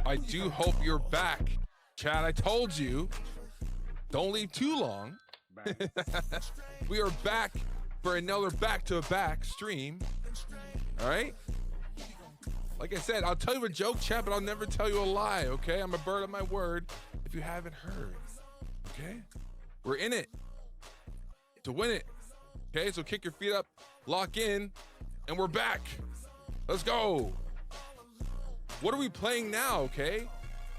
I do hope you're back. Chad, I told you, don't leave too long. We are back for another back-to-back stream. All right? Like I said, I'll tell you a joke, Chad, but I'll never tell you a lie, okay? I'm a bird of my word if you haven't heard, okay? We're in it to win it, okay? So kick your feet up, lock in, and we're back. Let's go. What are we playing now, okay?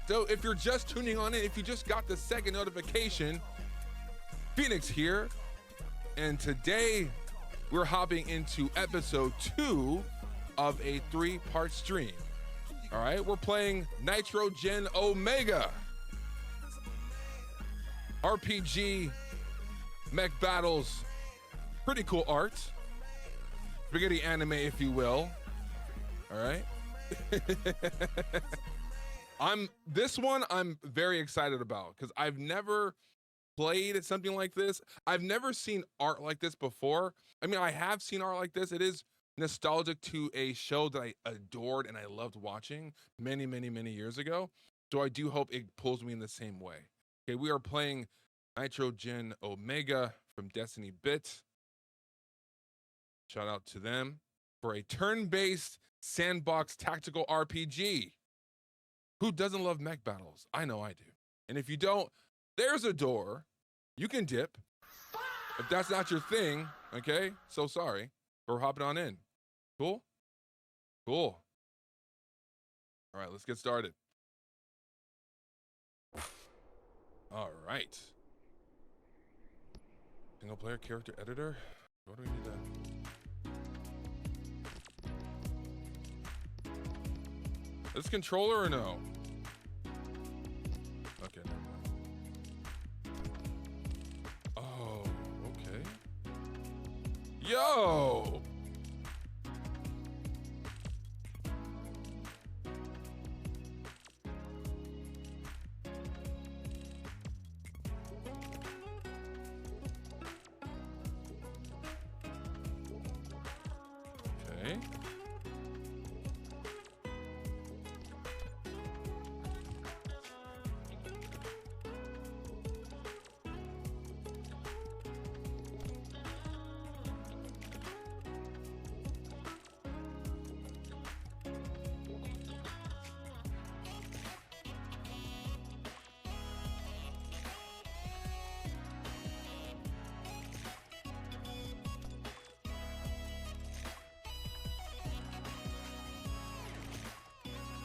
So if you're just tuning on in, if you just got the second notification, Phoenix here, and today we're hopping into episode 2 of a 3-part stream. All right, we're playing Nitro Gen Omega. RPG, mech battles, pretty cool art. Spaghetti anime, if you will. All right. This one I'm very excited about because I've never played something like this. I've never seen art like this before. I mean, I have seen art like this. It is nostalgic to a show that I adored and I loved watching many, many, many years ago. So I do hope it pulls me in the same way. Okay, we are playing Nitro Gen Omega from DestinyBit's. Shout out to them for a turn-based sandbox tactical RPG. Who doesn't love mech battles? I know I do. And if you don't, there's a door. You can dip. If that's not your thing, okay? So sorry. We're hopping on in. Cool? Cool. All right, let's get started. All right. Single player character editor. What do we need that? This controller or no? Okay, never mind. Oh, okay. Yo! Okay.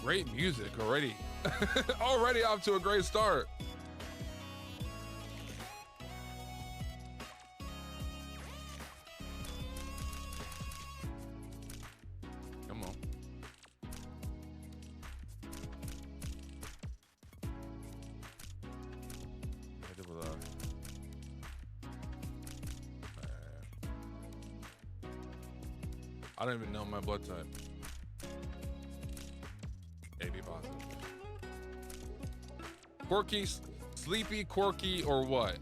Great music already. Already off to a great start. Come on. Hit it with I don't even know my blood type. AB positive. Quirky, sleepy, quirky, or what?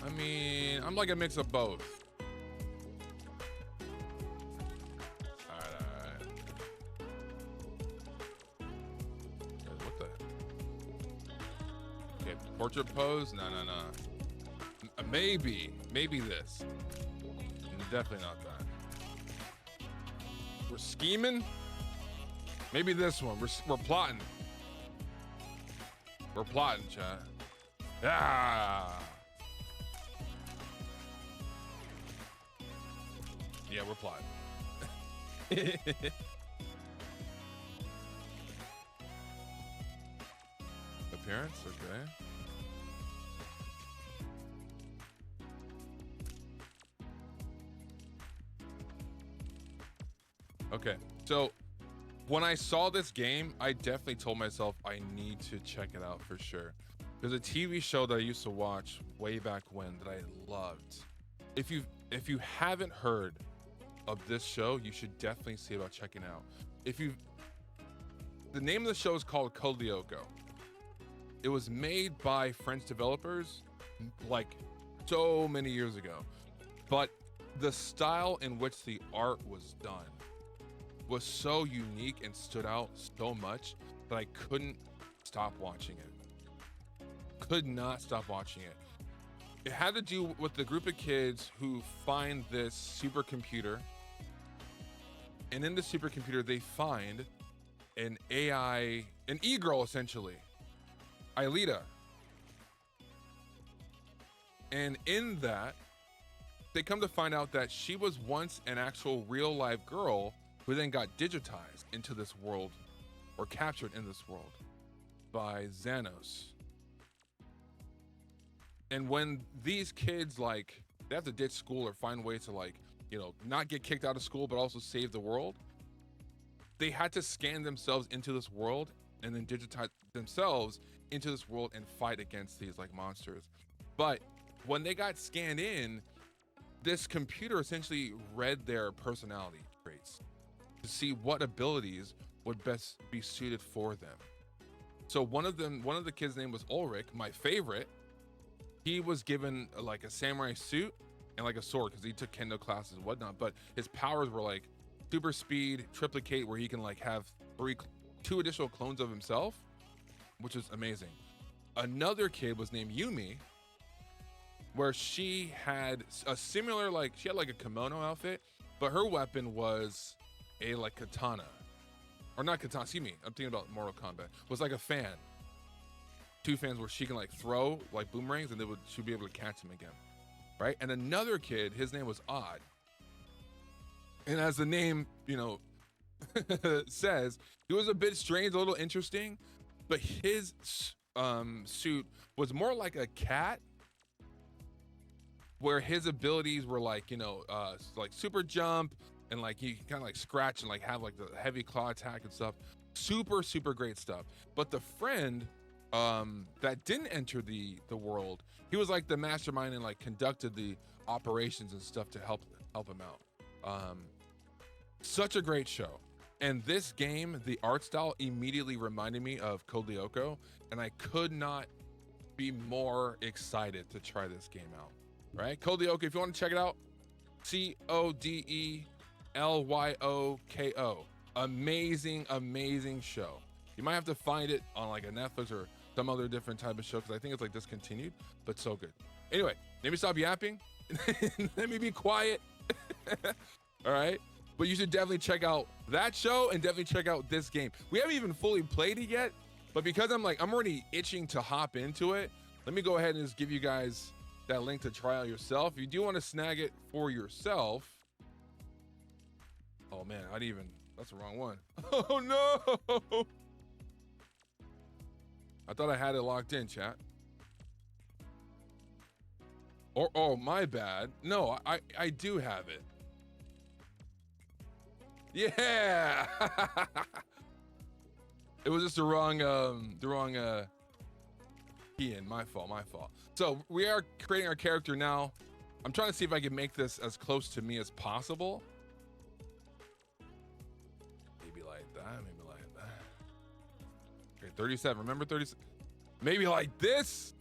I mean, I'm like a mix of both. All right. Okay, what the? Okay, portrait pose? No. Maybe this. Definitely not that. We're scheming. Maybe this one. We're plotting. We're plotting, chat. Yeah. Yeah, we're plotting. Appearance, okay. Okay, so when I saw this game, I definitely told myself I need to check it out for sure. There's a TV show that I used to watch way back when that I loved. If you haven't heard of this show, you should definitely see about checking out. The name of the show is called Code Lyoko. It was made by French developers like so many years ago, but the style in which the art was done was so unique and stood out so much but I couldn't stop watching it. Could not stop watching it. It had to do with the group of kids who find this supercomputer, and in the supercomputer they find an AI, an e-girl essentially, Aelita. And in that, they come to find out that she was once an actual real live girl who then got digitized into this world, or captured in this world by Xanos. And when these kids, like, they have to ditch school or find ways to, like, you know, not get kicked out of school, but also save the world, they had to scan themselves into this world and then digitize themselves into this world and fight against these, like, monsters. But when they got scanned in, this computer essentially read their personality traits to see what abilities would best be suited for them. So one of the kids' name was Ulrich, my favorite. He was given like a samurai suit and like a sword because he took kendo classes and whatnot, but his powers were like super speed, triplicate, where he can like have two additional clones of himself, which is amazing. Another kid was named Yumi, where she had a similar, like, she had like a kimono outfit, but her weapon was a like katana, or not katana, excuse me, I'm thinking about Mortal Kombat, was like a fan, two fans where she can like throw like boomerangs and she'd be able to catch them again, right? And another kid, his name was Odd, and as the name, you know, says, he was a bit strange, a little interesting, but his suit was more like a cat, where his abilities were like, you know, like super jump, and like he kind of like scratch and like have like the heavy claw attack and stuff. Super, super great stuff. But the friend that didn't enter the world, he was like the mastermind and like conducted the operations and stuff to help him out. Such a great show. And this game, the art style immediately reminded me of Code Lyoko, and I could not be more excited to try this game out. Right? Code Lyoko, if you want to check it out, CODELYOKO. Amazing, amazing show. You might have to find it on like a Netflix or some other different type of show, because I think it's like discontinued, but so good. Anyway, let me stop yapping. Let me be quiet. All right? But you should definitely check out that show and definitely check out this game. We haven't even fully played it yet, but because I'm already itching to hop into it, let me go ahead and just give you guys that link to try out yourself. If you do want to snag it for yourself. Oh man, that's the wrong one. Oh no. I thought I had it locked in, chat. Or, oh, my bad. No, I do have it. Yeah. It was just the wrong key in. My fault. So we are creating our character now. I'm trying to see if I can make this as close to me as possible. Maybe like that. Okay, 37. Remember 37? Maybe like this.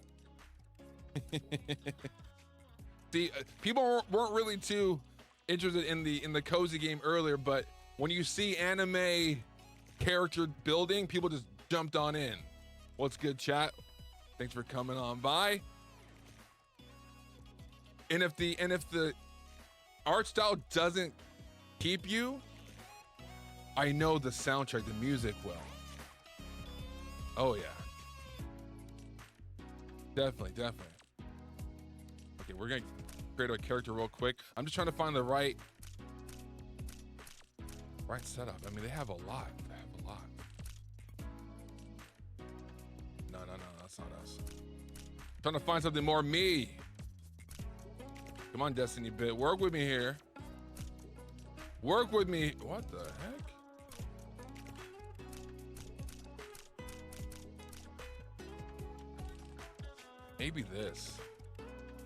See, people weren't really too interested in the cozy game earlier, but when you see anime character building, people just jumped on in. What's good, chat? Thanks for coming on by. And if the art style doesn't keep you, I know the soundtrack, the music will. Oh yeah. Definitely. Okay, we're gonna create a character real quick. I'm just trying to find the right setup. I mean, they have a lot. No, that's not us. Trying to find something more me. Come on, DestinyBit, work with me here. Work with me. What the heck? Maybe this.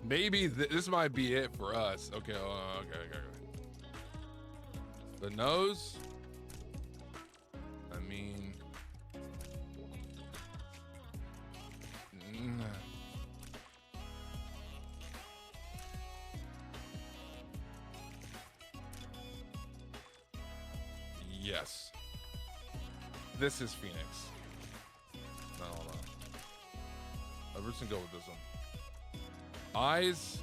Maybe this might be it for us. Okay, okay. The nose. I mean, yes. This is Phoenix. We're just gonna go with this one. Eyes.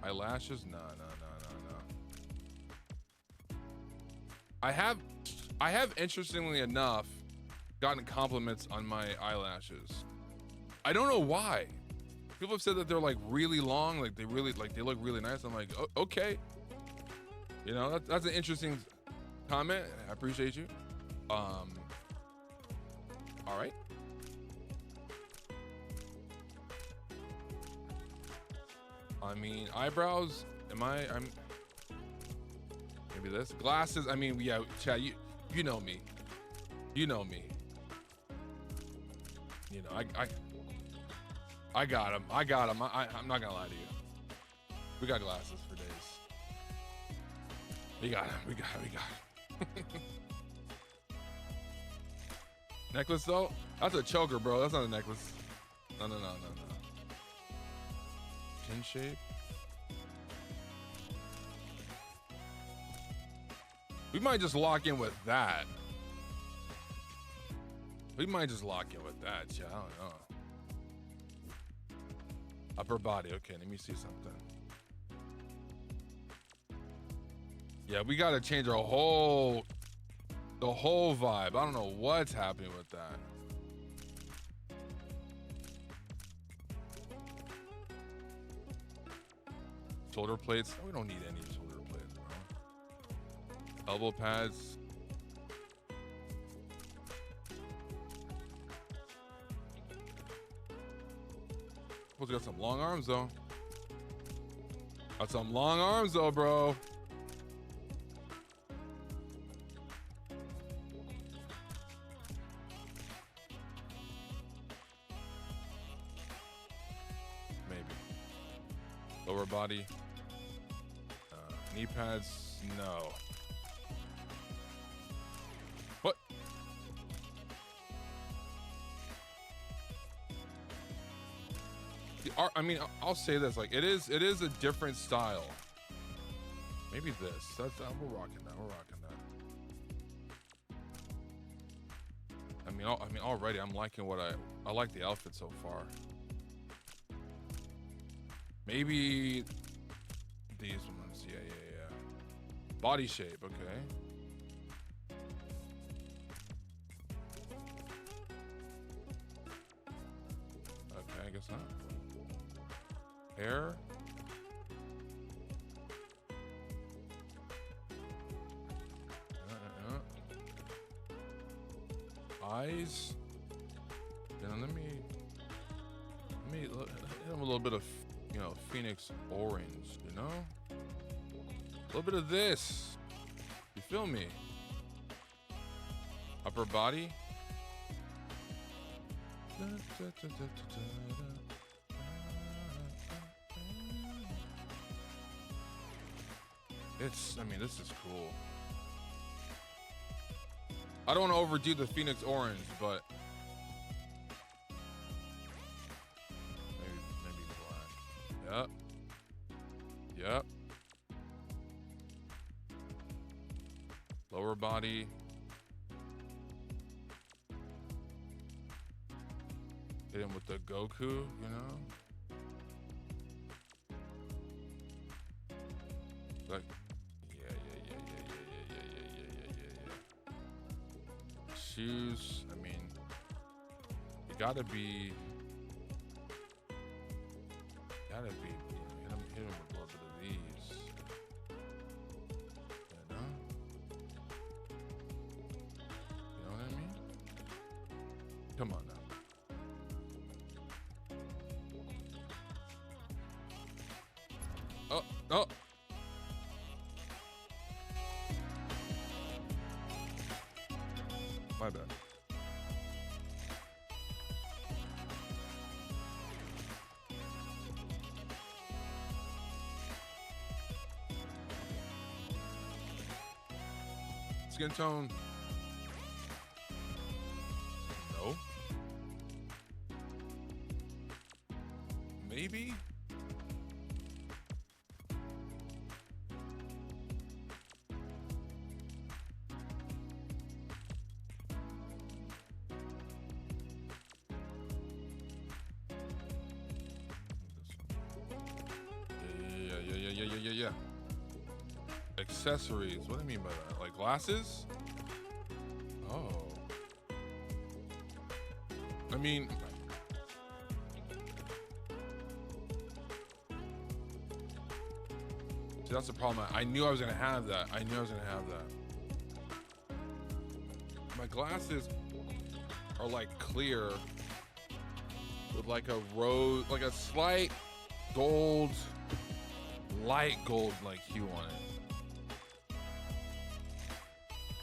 Eyelashes? No. I have interestingly enough gotten compliments on my eyelashes. I don't know why. People have said that they're like really long, like they look really nice. I'm like, okay. You know, that's an interesting comment. I appreciate you. All right. I mean, eyebrows. I'm maybe this. Glasses. I mean, yeah, Chad. You know me. You know me. You know, I got him. I'm not gonna lie to you. We got glasses for days. We got him. Necklace though? That's a choker, bro. That's not a necklace. No. Chin shape. We might just lock in with that. Yeah, I don't know. Upper body. Okay, let me see something. Yeah, we gotta change the whole vibe. I don't know what's happening with that. Shoulder plates. We don't need any shoulder plates, bro. Elbow pads. We got some long arms though. Bro. Maybe. Lower body. Knee pads, no. What? I mean, I'll say this, like it is a different style. Maybe this. We're rocking that. I mean, already I'm liking what I like the outfit so far. Maybe these ones. Yeah. Body shape, okay. Okay, I guess not. Hair. Eyes. And let me hit him a little bit of, you know, Phoenix orange, you know? A little bit of this. You feel me? Upper body. I mean, this is cool. I don't want to overdo the Phoenix orange, but maybe black. Yep. Lower body. Hit him with the Goku, you know? Like, yeah. Shoes, I mean, you gotta be, you know, hit him with a little bit of these. You know what I mean? Come on now. Oh. My bad. Skin tone. No. Maybe. Yeah. Accessories. What do I mean by that? Like glasses? Oh. I mean, see, that's the problem. I knew I was gonna have that. My glasses are like clear with like a rose, like a slight gold, light gold like hue on it.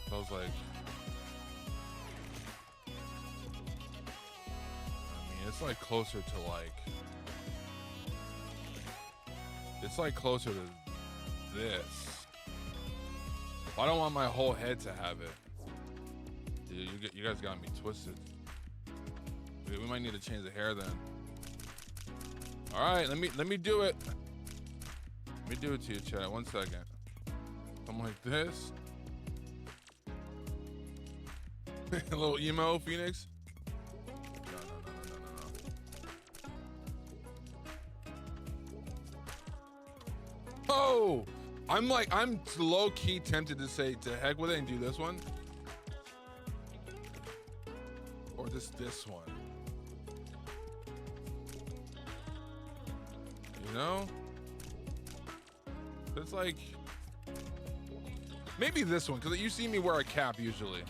So I was like, it's like closer to like, it's like closer to this. I don't want my whole head to have it. Dude, you guys got me twisted. We might need to change the hair then. All right, let me do it. Let me do it to you, chat. 1 second. I'm like this. A little emo, Phoenix. Oh, I'm low key tempted to say to heck with it and do this one. Or this one. You know? It's like, maybe this one, because you see me wear a cap usually.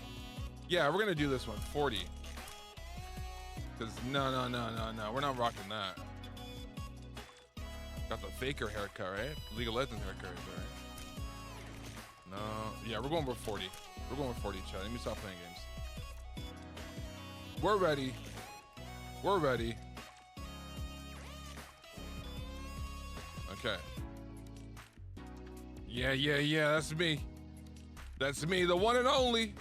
Yeah, we're gonna do this one, 40. Because no, we're not rocking that. Got the Faker haircut, right? League of Legends haircut right there, right? No, yeah, we're going with 40. We're going with 40, chat. Let me stop playing games. We're ready. We're ready. Okay. Yeah, that's me. That's me, the one and only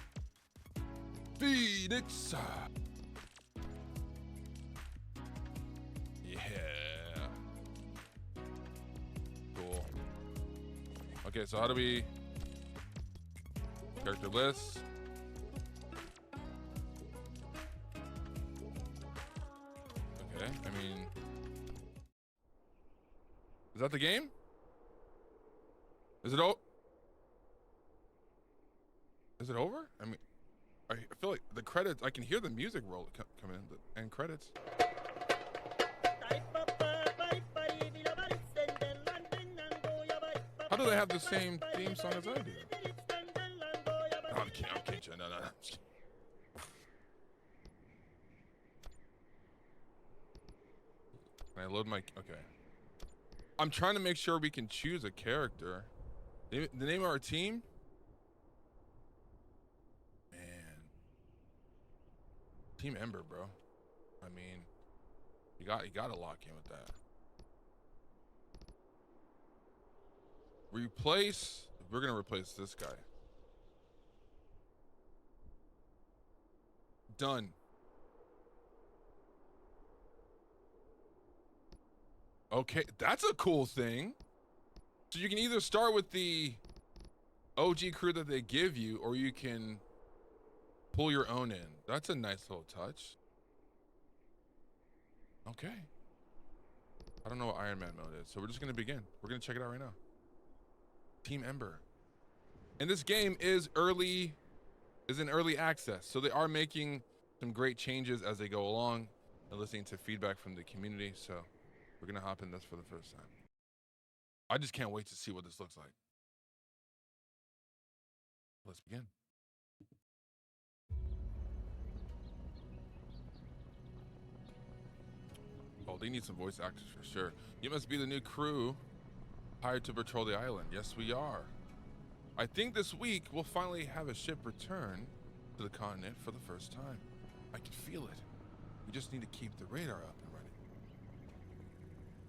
Phoenix. Yeah. Cool. Okay, so how do we character list? Okay, I mean, is that the game? Is it over? I mean, I feel like the credits, I can hear the music roll coming in, the end credits. How do they have the same theme song as I do? Oh, I'm kidding. No. Can I load my, okay. I'm trying to make sure we can choose a character. The name of our team? Man. Team Ember, bro. I mean, you gotta lock in with that. Replace, we're gonna replace this guy. Done. Okay, that's a cool thing. So you can either start with the OG crew that they give you, or you can pull your own in. That's a nice little touch. Okay. I don't know what Iron Man mode is, so we're just gonna begin. We're gonna check it out right now. Team Ember. And this game is in early access, so they are making some great changes as they go along and listening to feedback from the community, so we're gonna hop in this for the first time. I just can't wait to see what this looks like. Let's begin. Oh, they need some voice actors for sure. You must be the new crew hired to patrol the island. Yes, we are. I think this week we'll finally have a ship return to the continent for the first time. I can feel it. We just need to keep the radar up and running.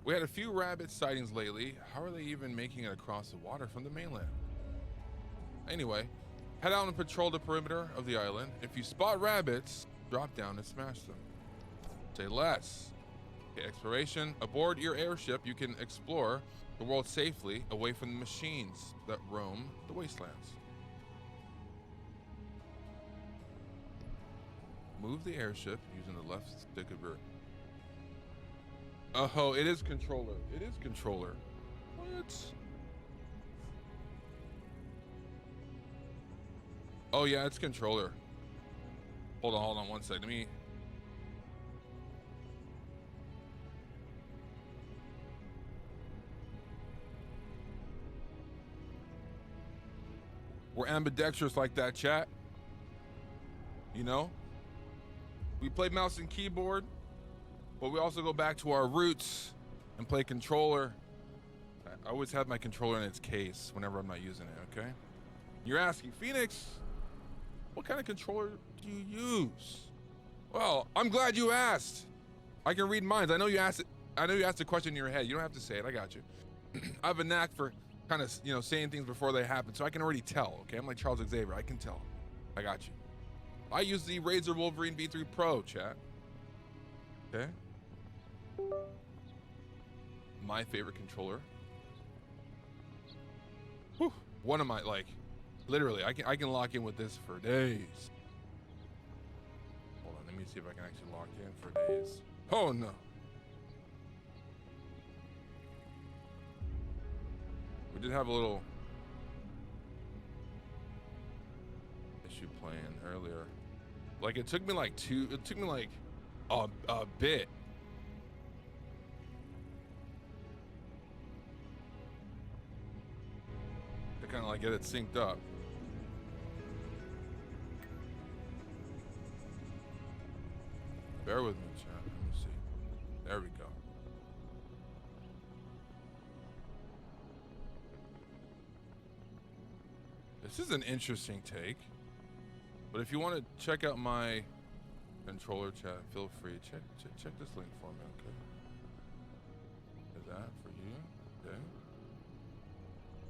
We had a few rabbit sightings lately. How are they even making it across the water from the mainland? Anyway, head out and patrol the perimeter of the island. If you spot rabbits, drop down and smash them. Say less. Okay, exploration. Aboard your airship, you can explore the world safely away from the machines that roam the wastelands. Move the airship using the left stick of your... Oh, it is controller. It is controller. What? Oh yeah, it's controller. Hold on one second. Let me. We're ambidextrous like that, chat. You know? We play mouse and keyboard, but we also go back to our roots and play controller. I always have my controller in its case whenever I'm not using it, okay? You're asking, Phoenix, what kind of controller do you use? Well, I'm glad you asked. I can read minds. I know you asked it. I know you asked a question in your head. You don't have to say it. I got you. I have a knack for kind of, you know, saying things before they happen, so I can already tell, okay? I'm like Charles Xavier. I can tell. I got you. I use the Razer Wolverine V3 Pro, chat. Okay? My favorite controller. Whew. One of my, like, literally, I can lock in with this for days. Hold on, let me see if I can actually lock in for days. Oh, no. We did have a little issue playing earlier. Like it took me like a bit. To kind of like get it synced up. Bear with me, chat. Let me see. There we go. This is an interesting take, but if you want to check out my controller, chat, feel free. Check this link for me, okay? Is that for you?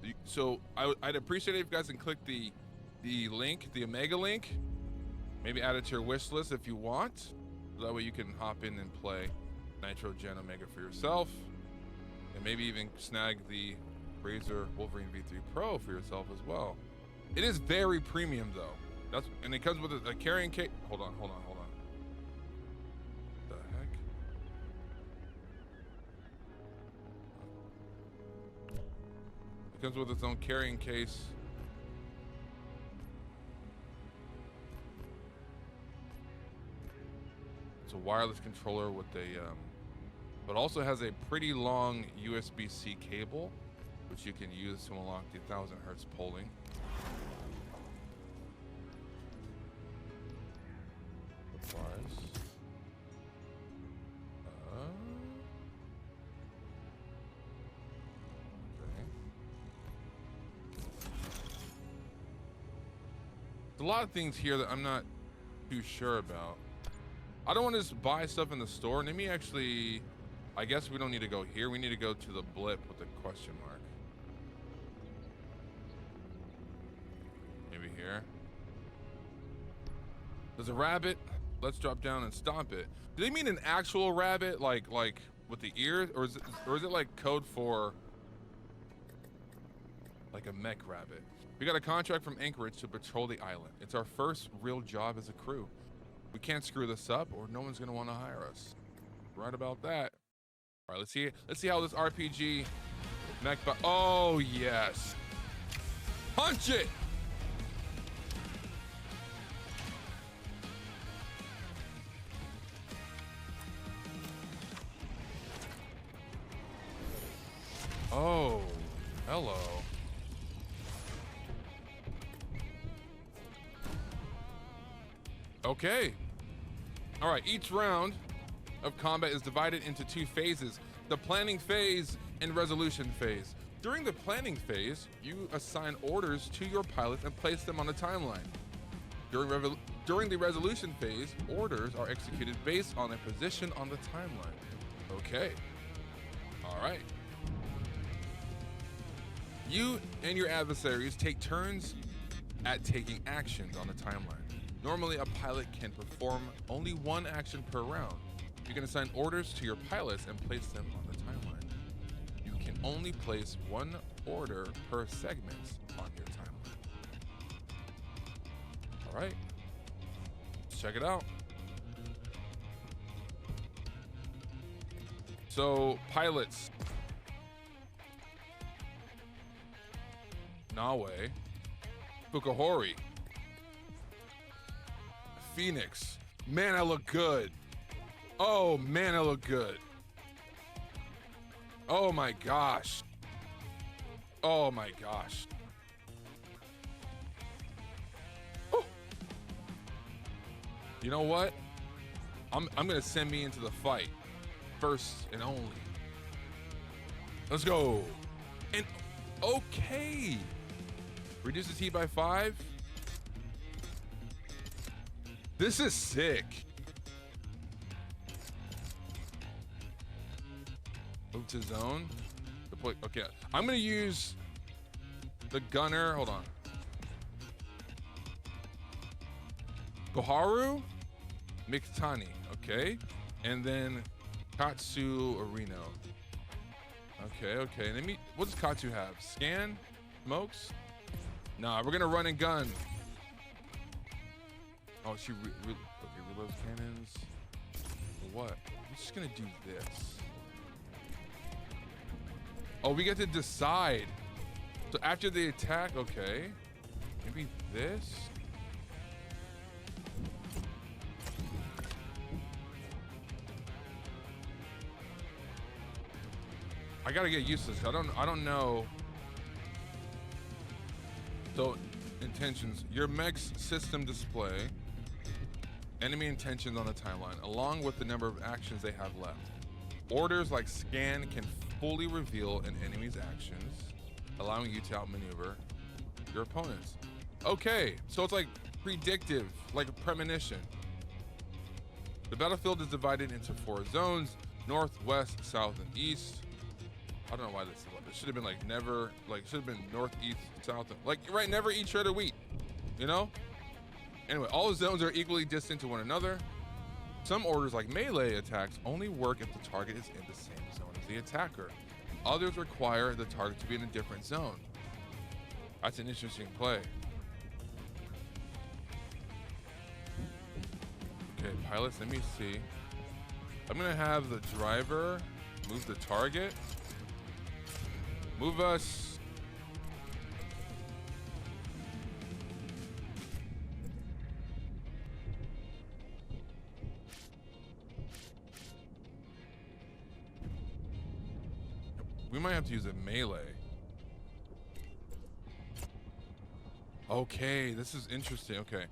Okay. So I'd appreciate it if you guys can click the link, the Omega link. Maybe add it to your wish list if you want. That way you can hop in and play Nitro Gen Omega for yourself, and maybe even snag the Razer Wolverine V3 Pro for yourself as well. It is very premium though. And it comes with a carrying case. Hold on. What the heck? It comes with its own carrying case. It's a wireless controller with a, but also has a pretty long USB-C cable, which you can use to unlock the 1000 hertz polling. A lot of things here that I'm not too sure about. I don't want to just buy stuff in the store. Let me actually, I guess we don't need to go here. We need to go to the blip with the question mark. Maybe here. There's a rabbit. Let's drop down and stomp it. Do they mean an actual rabbit, like with the ears, or is it like code for like a mech rabbit? We got a contract from Anchorage to patrol the island. It's our first real job as a crew. We can't screw this up or no one's gonna want to hire us. Right about that. All right, let's see how this RPG mech, oh yes. Punch it. Oh, hello. Okay. All right, each round of combat is divided into two phases, the planning phase and resolution phase. During the planning phase, you assign orders to your pilots and place them on a timeline. During the resolution phase, orders are executed based on their position on the timeline. Okay. All right. You and your adversaries take turns at taking actions on the timeline. Normally, a pilot can perform only one action per round. You can assign orders to your pilots and place them on the timeline. You can only place one order per segment on your timeline. All right, let's check it out. So, pilots. Nawe, Fukuhori, Phoenix. Man, I look good. Oh man, I look good. Oh my gosh. Oh my gosh. Oh. You know what? I'm gonna send me into the fight. First and only. Let's go. And okay. Reduces heat by 5. This is sick. Move to zone. Deploy. Okay, I'm gonna use the gunner. Hold on. Koharu Mikitani. Okay, and then Katsu Areno. Okay. Let me. What does Katsu have? Scan, smokes. Nah, we're gonna run and gun. Oh, she okay, reloads cannons. For what? I'm just gonna do this. Oh, we get to decide. So after the attack, okay. Maybe this. I gotta get used to this. I don't know. So intentions. Your mech's system display. Enemy intentions on the timeline, along with the number of actions they have left. Orders like scan can fully reveal an enemy's actions, allowing you to outmaneuver your opponents. Okay, so it's like predictive, like a premonition. The battlefield is divided into 4 zones: north, west, south, and east. I don't know why this is like this. Should have been like never, like should have been north, east, south, like right, never eat shredded wheat, you know? Anyway, all the zones are equally distant to one another. Some orders, like melee attacks, only work if the target is in the same zone as the attacker. Others require the target to be in a different zone. That's an interesting play. Okay, pilots, let me see. I'm gonna have the driver move the target. Move us. We might have to use a melee. Okay, this is interesting. Okay,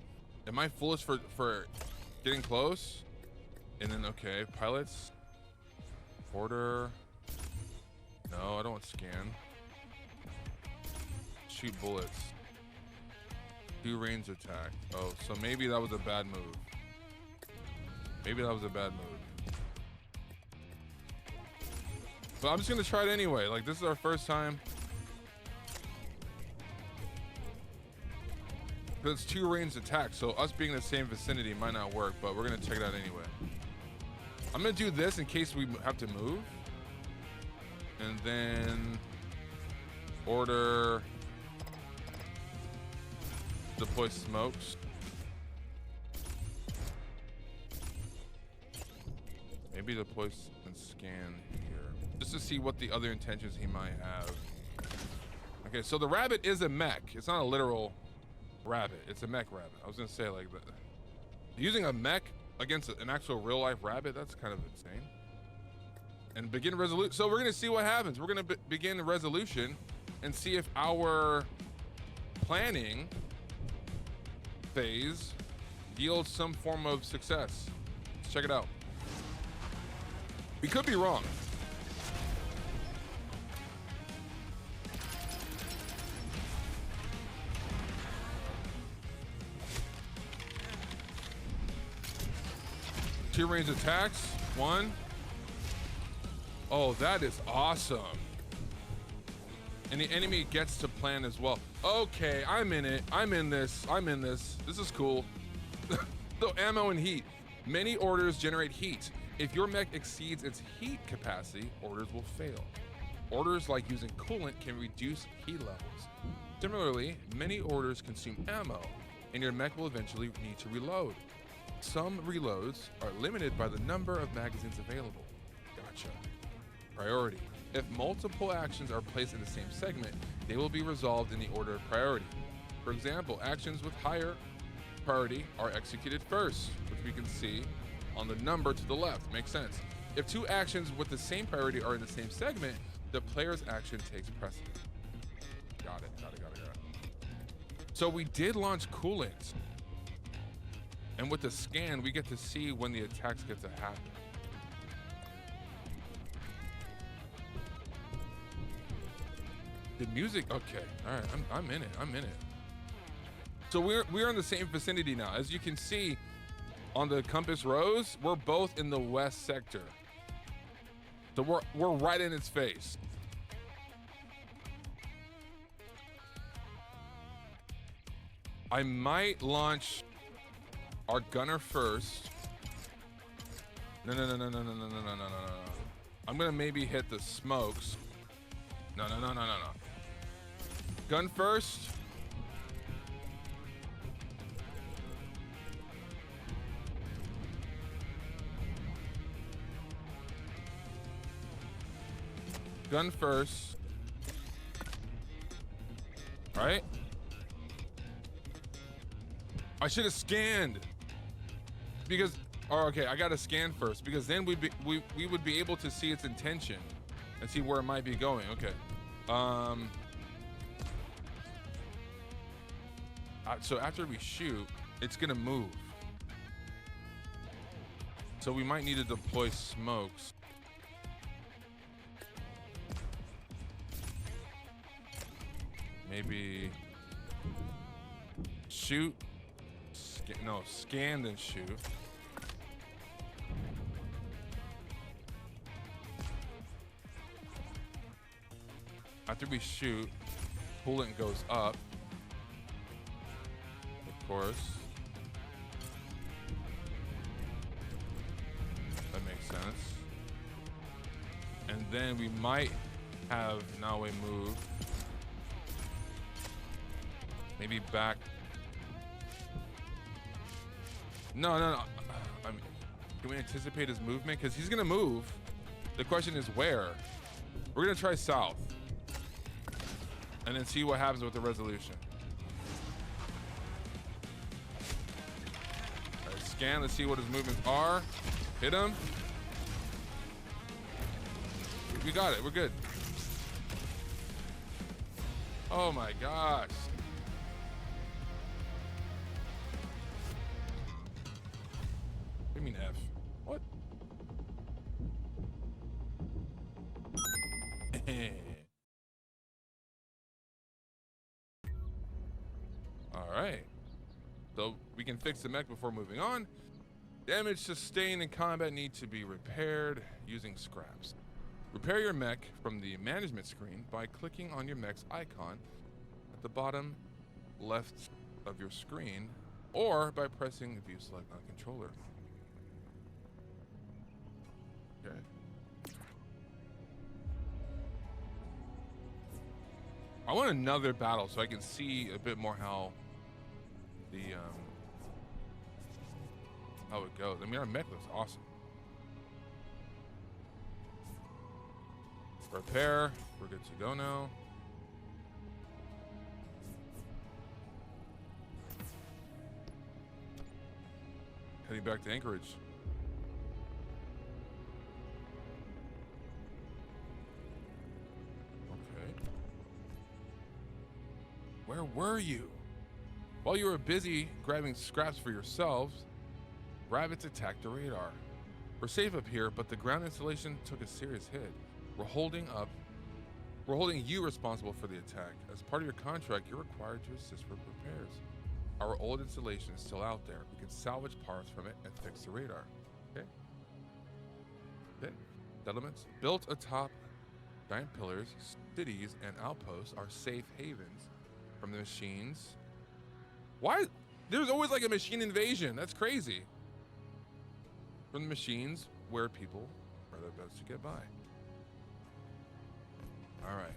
am I foolish for getting close? And then okay, pilots. Order. No, I don't want scan. Shoot bullets. Do range attack. Oh, so maybe that was a bad move. Maybe that was a bad move. But I'm just gonna try it anyway. Like, this is our first time. But it's 2 ranged attacks, so us being in the same vicinity might not work, but we're gonna check it out anyway. I'm gonna do this in case we have to move. And then order deploy smokes. Maybe deploy and scan here. Just to see what the other intentions he might have. Okay, so the rabbit is a mech. It's not a literal rabbit. It's a mech rabbit. I was gonna say like that. Using a mech against an actual real life rabbit, that's kind of insane. And begin resolution. So we're gonna see what happens. We're gonna begin the resolution and see if our planning phase yields some form of success. Let's check it out. We could be wrong. Two range attacks. 1. Oh, that is awesome. And the enemy gets to plan as well. Okay, I'm in it. I'm in this. This is cool. So ammo and heat. Many orders generate heat. If your mech exceeds its heat capacity, orders will fail. Orders like using coolant can reduce heat levels. Similarly, many orders consume ammo, and your mech will eventually need to reload. Some reloads are limited by the number of magazines available. Gotcha. Priority. If multiple actions are placed in the same segment, they will be resolved in the order of priority. For example, actions with higher highest priority are executed first, which we can see on the number to the left. Makes sense. If two actions with the same priority are in the same segment, the player's action takes precedence. Got it. So we did launch coolant. And with the scan, we get to see when the attacks get to happen. The music, okay, all right, I'm in it. So we're in the same vicinity now. As you can see on the compass rose, we're both in the west sector. So we're right in its face. I might launch our gunner first. No. I'm gonna maybe hit the smokes. No. Gun first. Gun first. All right. I should have scanned because, okay, I got to scan first because then we would be able to see its intention and see where it might be going. Okay. So after we shoot, it's gonna move. So we might need to deploy smokes. Maybe shoot. Scan then shoot. After we shoot, coolant goes up. Of course. That makes sense. And then we might have Nawe move. Maybe back. No. I mean, can we anticipate his movement? Because he's gonna move. The question is where. We're gonna try south. And then see what happens with the resolution. All right, scan, let's see what his movements are. Hit him. We got it, we're good. Oh my gosh. What do you mean F? What? All right. So we can fix the mech before moving on. Damage sustained in combat need to be repaired using scraps. Repair your mech from the management screen by clicking on your mech's icon at the bottom left of your screen or by pressing view select on controller. Okay. I want another battle so I can see a bit more how it goes. I mean, our mech looks awesome. Repair, we're good to go now. Heading back to Anchorage. Okay. Where were you? While you were busy grabbing scraps for yourselves, rabbits attacked the radar. We're safe up here, but the ground installation took a serious hit. We're holding you responsible for the attack. As part of your contract, you're required to assist with repairs. Our old installation is still out there. We can salvage parts from it and fix the radar. Okay? Settlements built atop giant pillars, cities, and outposts are safe havens from the machines. Why? There's always like a machine invasion. That's crazy. From the machines where people are the best to get by. All right.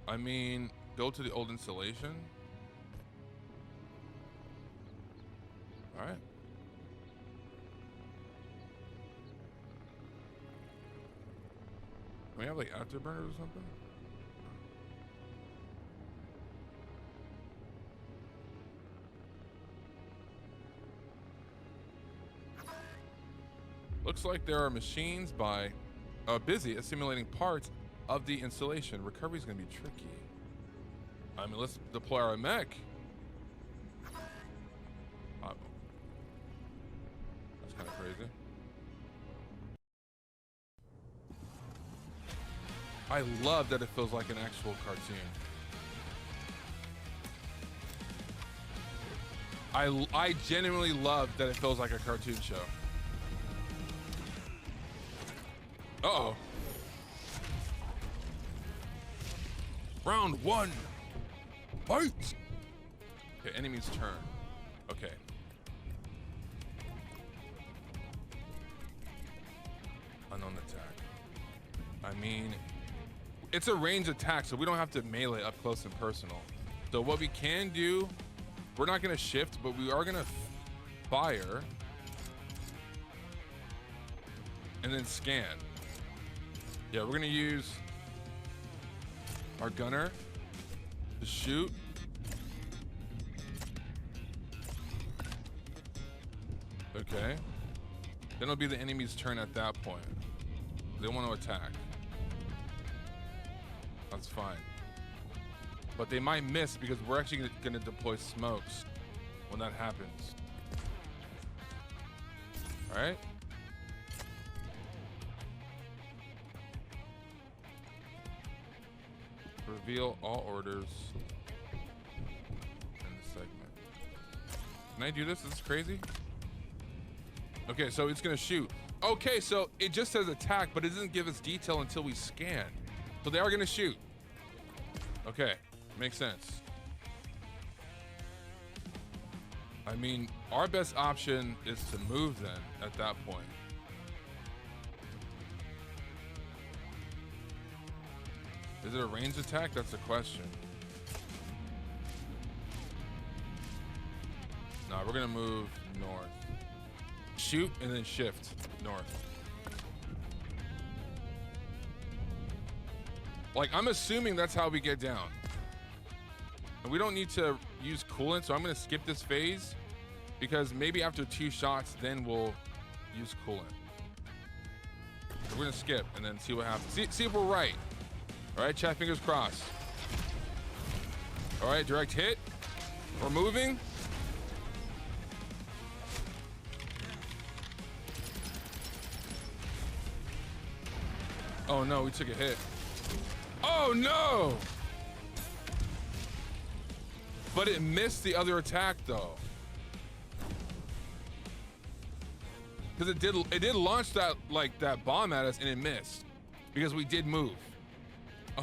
I mean, go to the old installation. All right. Can we have like afterburners or something? Looks like there are machines busy assimilating parts of the installation. Recovery is going to be tricky. I mean, let's deploy our mech. That's kind of crazy. I love that it feels like an actual cartoon. I genuinely love that it feels like a cartoon show. Uh-oh. Round 1. Fight! Okay, enemy's turn. Okay. Unknown attack. I mean, it's a ranged attack, so we don't have to melee up close and personal. So what we can do, we're not gonna shift, but we are gonna fire and then scan. Yeah, we're gonna use our gunner to shoot. Okay. Then it'll be the enemy's turn at that point. They want to attack. That's fine. But they might miss because we're actually gonna deploy smokes when that happens. All right? Reveal all orders in the segment. Can I do this? Is this crazy? Okay, so it's gonna shoot. Okay, so it just says attack, but it doesn't give us detail until we scan. So they are gonna shoot. Okay, makes sense. I mean, our best option is to move then at that point. Is it a ranged attack? That's the question. No, we're gonna move north. Shoot and then shift north. Like, I'm assuming that's how we get down. And we don't need to use coolant, so I'm gonna skip this phase because maybe after 2 shots, then we'll use coolant. So we're gonna skip and then see what happens. See if we're right. All right, chat, fingers crossed. All right, direct hit. We're moving. Oh no, we took a hit. Oh no! But it missed the other attack though. Because it did launch that bomb at us and it missed. Because we did move.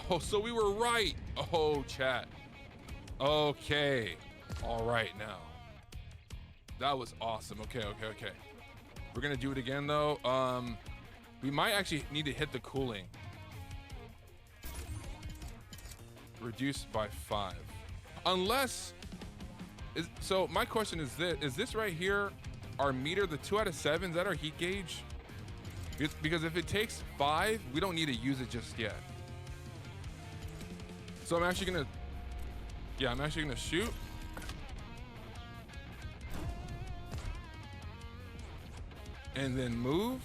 Oh, so we were right. Oh, chat. Okay. All right now. That was awesome. Okay. We're gonna do it again though. We might actually need to hit the cooling. Reduced by 5. Unless, so my question is this right here, our meter, the 2 out of 7, is that our heat gauge? Because if it takes 5, we don't need to use it just yet. So I'm actually gonna shoot. And then move.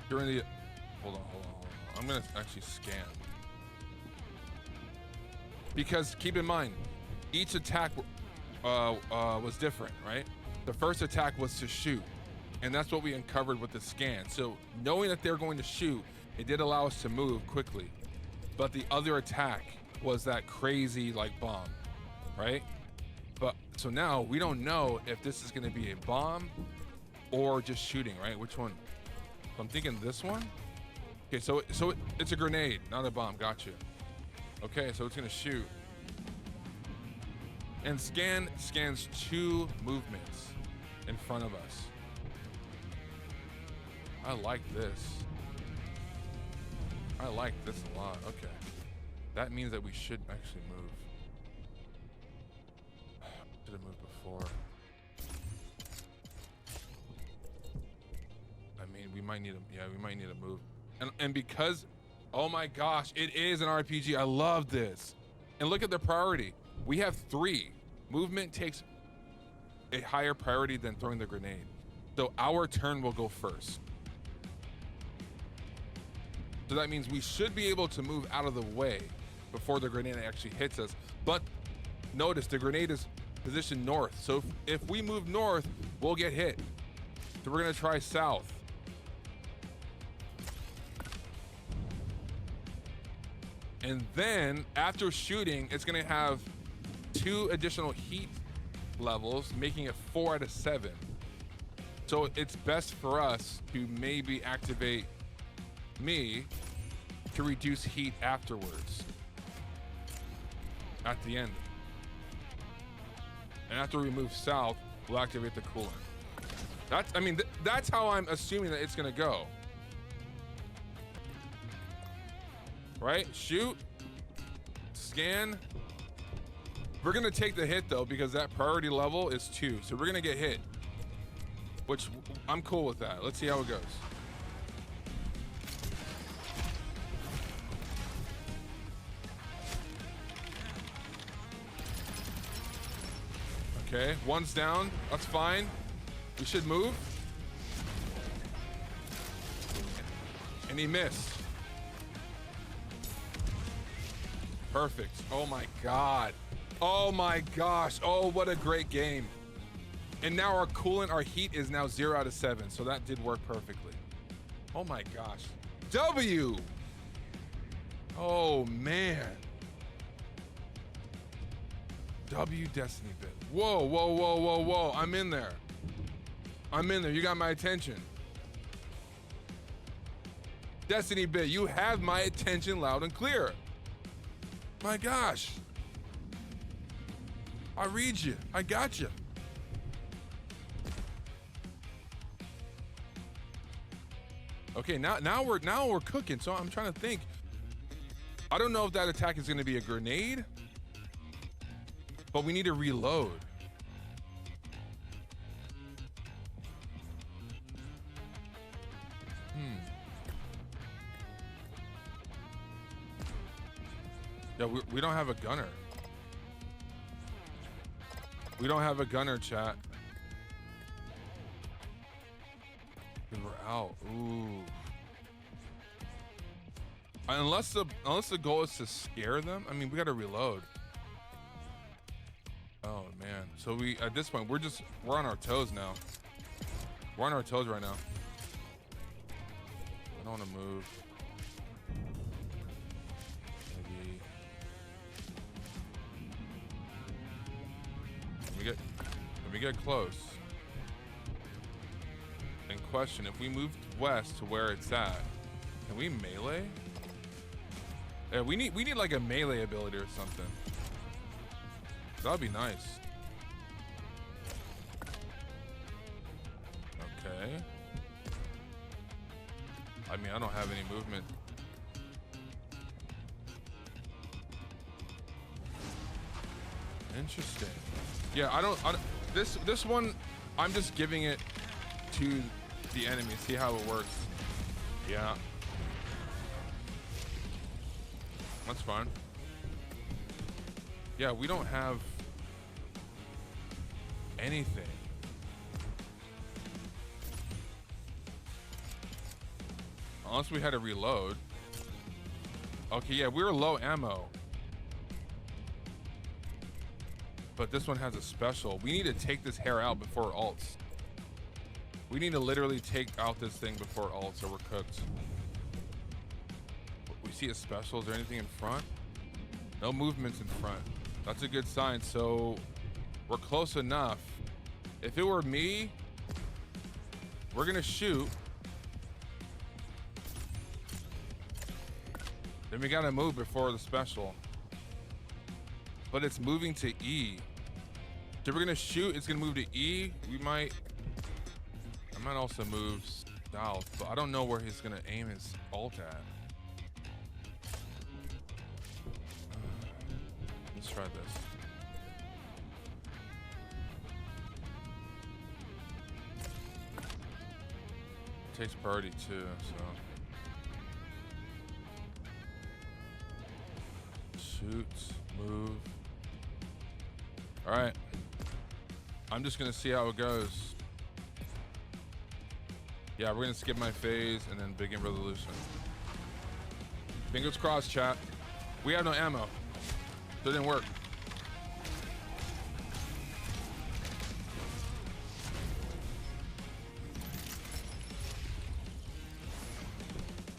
During the, hold on. I'm gonna actually scan. Because keep in mind, each attack was different, right? The first attack was to shoot, and that's what we uncovered with the scan. So knowing that they're going to shoot, it did allow us to move quickly. But the other attack was that crazy bomb, right? But so now we don't know if this is gonna be a bomb or just shooting, right? Which one? So I'm thinking this one. Okay, so it's a grenade, not a bomb. Gotcha. Okay, so it's gonna shoot. And scans 2 movements in front of us. I like this. I like this a lot. Okay. That means that we should actually move. Should have moved before. I mean, we might need to move. And because, oh my gosh, it is an RPG. I love this. And look at the priority. We have 3. Movement takes a higher priority than throwing the grenade. So our turn will go first. So that means we should be able to move out of the way before the grenade actually hits us. But notice the grenade is positioned north. So if we move north, we'll get hit. So we're gonna try south. And then after shooting, it's gonna have 2 additional heat levels, making it 4 out of 7. So it's best for us to maybe activate me to reduce heat afterwards at the end. And after we move south, we'll activate the coolant. That's, I mean, that's how I'm assuming that it's gonna go. Right? Shoot, scan. We're gonna take the hit though, because that priority level is 2. So we're gonna get hit, which I'm cool with that. Let's see how it goes. Okay, 1's down, that's fine. We should move. And he missed. Perfect. Oh my God. Oh my gosh. Oh, what a great game. And now our coolant, our heat is now 0 out of 7. So that did work perfectly. Oh my gosh. W. Oh man. W DestinyBit. Whoa, whoa, whoa, whoa, whoa. I'm in there. I'm in there. You got my attention. DestinyBit, you have my attention loud and clear. My gosh. I read you. I got you. Okay, now we're cooking. So I'm trying to think. I don't know if that attack is going to be a grenade, but we need to reload. Yeah, we don't have a gunner. We don't have a gunner, chat. We're out. Ooh. Unless the goal is to scare them. I mean, we got to reload. Oh man. So we at this point we're on our toes now. We're on our toes right now. I don't want to move. Maybe. Let me get close. And question, if we move west to where it's at, can we melee? Yeah, we need like a melee ability or something. That'd be nice. Okay. I mean, I don't have any movement. Interesting. Yeah, I don't this one, I'm just giving it to the enemy, see how it works. Yeah. That's fine. Yeah, we don't have anything. Unless we had to reload. Okay, yeah, we were low ammo. But this one has a special. We need to take this hair out before it ults. We need to literally take out this thing before it ults or we're cooked. We see a special. Is there anything in front? No movements in front. That's a good sign. So we're close enough. If it were me, we're gonna shoot. Then we gotta move before the special. But it's moving to E. So we're gonna shoot, it's gonna move to E. I might also move south, but I don't know where he's gonna aim his ult at. Let's try this. It takes priority too, so. Shoot, move. All right. I'm just gonna see how it goes. Yeah, we're gonna skip my phase and then begin resolution. Fingers crossed, chat. We have no ammo, so it didn't work.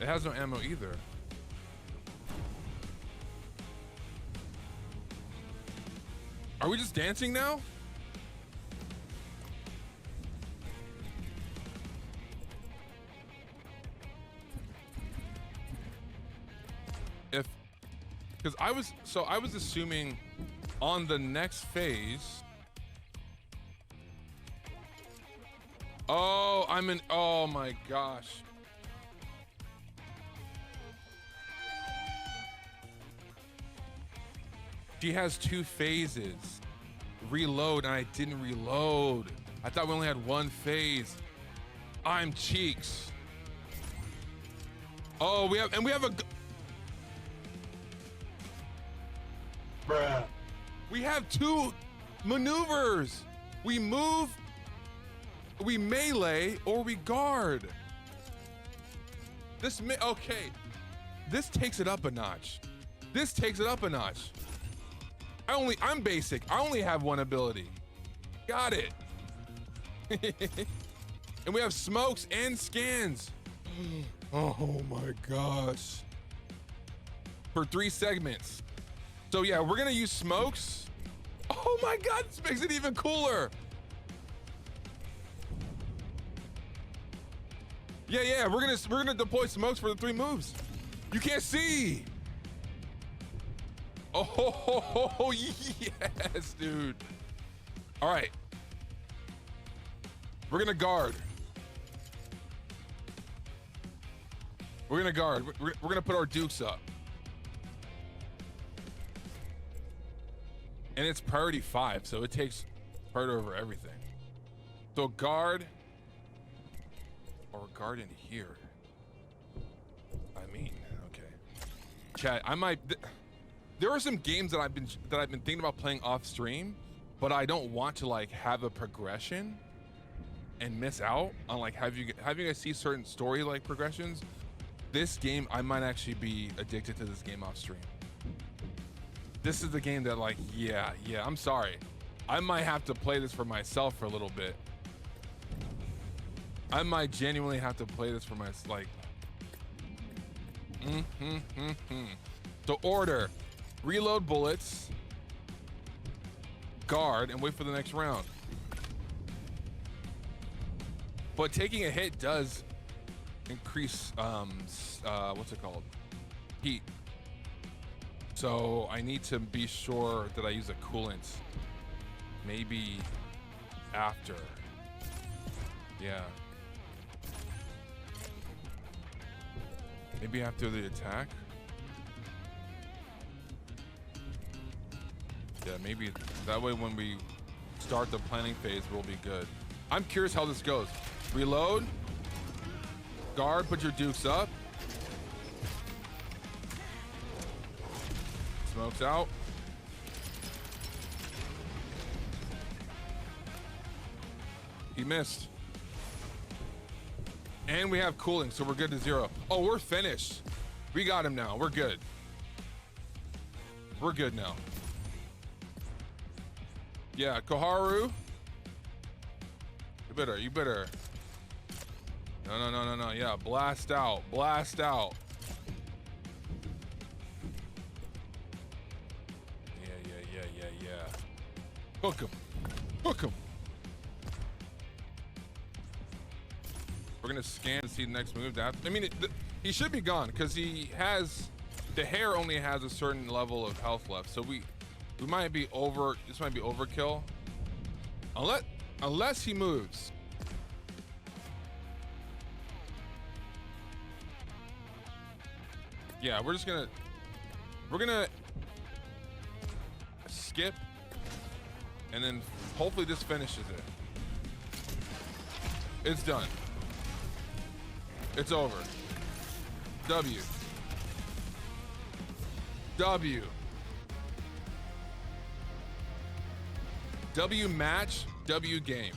It has no ammo either. Are we just dancing now? Because I was assuming on the next phase. Oh, oh my gosh. She has 2 phases. Reload, and I didn't reload. I thought we only had 1 phase. I'm cheeks. Oh, we have a. Bruh. We have 2 maneuvers. We move, we melee, or we guard. Okay. This takes it up a notch. This takes it up a notch. I'm basic. I only have 1 ability. Got it. And we have smokes and scans. Oh my gosh. For 3 segments. So yeah, we're gonna use smokes. Oh my God, this makes it even cooler. Yeah, we're gonna deploy smokes for the 3 moves. You can't see. Oh, yes, dude. All right. We're gonna guard. We're gonna guard. We're gonna put our dukes up. And it's priority 5, so it takes priority over everything. So guard, or guard in here. I mean, okay. Chat, I might. There are some games that I've been thinking about playing off stream, but I don't want to like have a progression and miss out on like having you guys see certain story like progressions. This game, I might actually be addicted to this game off stream. This is the game that like, yeah, I'm sorry. I might have to play this for myself for a little bit. I might genuinely have to play this for myself, like. So order. Reload bullets, guard, and wait for the next round. But taking a hit does increase, what's it called? Heat. So I need to be sure that I use a coolant. Maybe after. Yeah. Maybe after the attack. Yeah, maybe that way when we start the planning phase, we'll be good. I'm curious how this goes. Reload. Guard, put your dukes up. Smokes out. He missed. And we have cooling, so we're good to 0. Oh, we're finished. We got him now. We're good. We're good now. Yeah, Koharu. You better. No. Yeah, blast out. Blast out. Yeah. Hook him. We're gonna scan to see the next move. I mean, he should be gone because he has, the hair only has a certain level of health left. So we might be over, this might be overkill. Unless he moves. Yeah, we're gonna skip, and then hopefully this finishes it. It's done. It's over. W. W match. W game.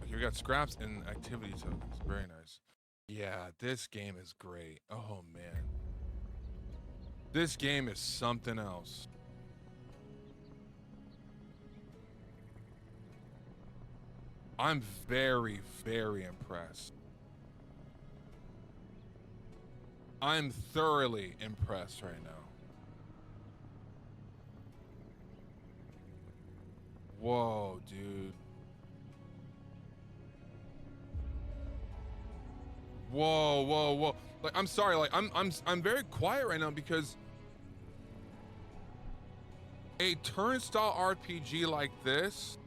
Okay, we got scraps and activity tokens. Very nice. Yeah, this game is great. Oh man. This game is something else. I'm very, very impressed. I'm thoroughly impressed right now. Whoa, dude. Whoa, whoa, whoa. Like, I'm sorry, like I'm very quiet right now because a turnstile RPG like this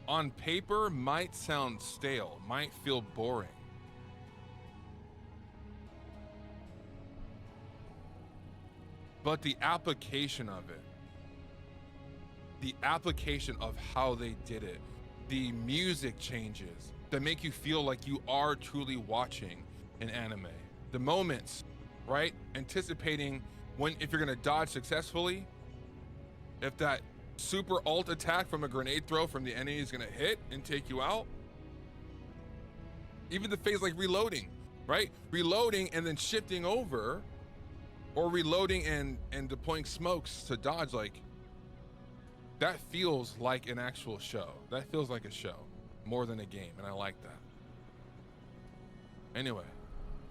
on paper might sound stale, might feel boring. But the application of it, the application of how they did it, the music changes that make you feel like you are truly watching an anime. The moments, right? Anticipating if you're gonna dodge successfully, if that super ult attack from a grenade throw from the enemy is gonna hit and take you out. Even the phase like reloading, right? Reloading and then shifting over, or reloading and deploying smokes to dodge, like, that feels like an actual show. That feels like a show more than a game, and I like that. Anyway,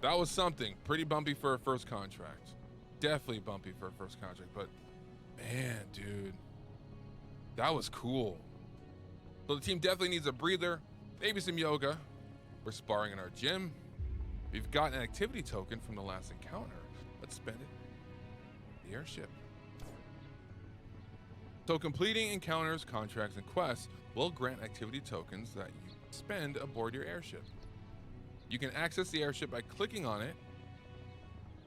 that was something. Pretty bumpy for a first contract. Definitely bumpy for a first contract, but man, dude, that was cool. So the team definitely needs a breather, maybe some yoga. We're sparring in our gym. We've got an activity token from the last encounter. Let's spend it. The airship. So completing encounters, contracts, and quests will grant activity tokens that you spend aboard your airship. You can access the airship by clicking on it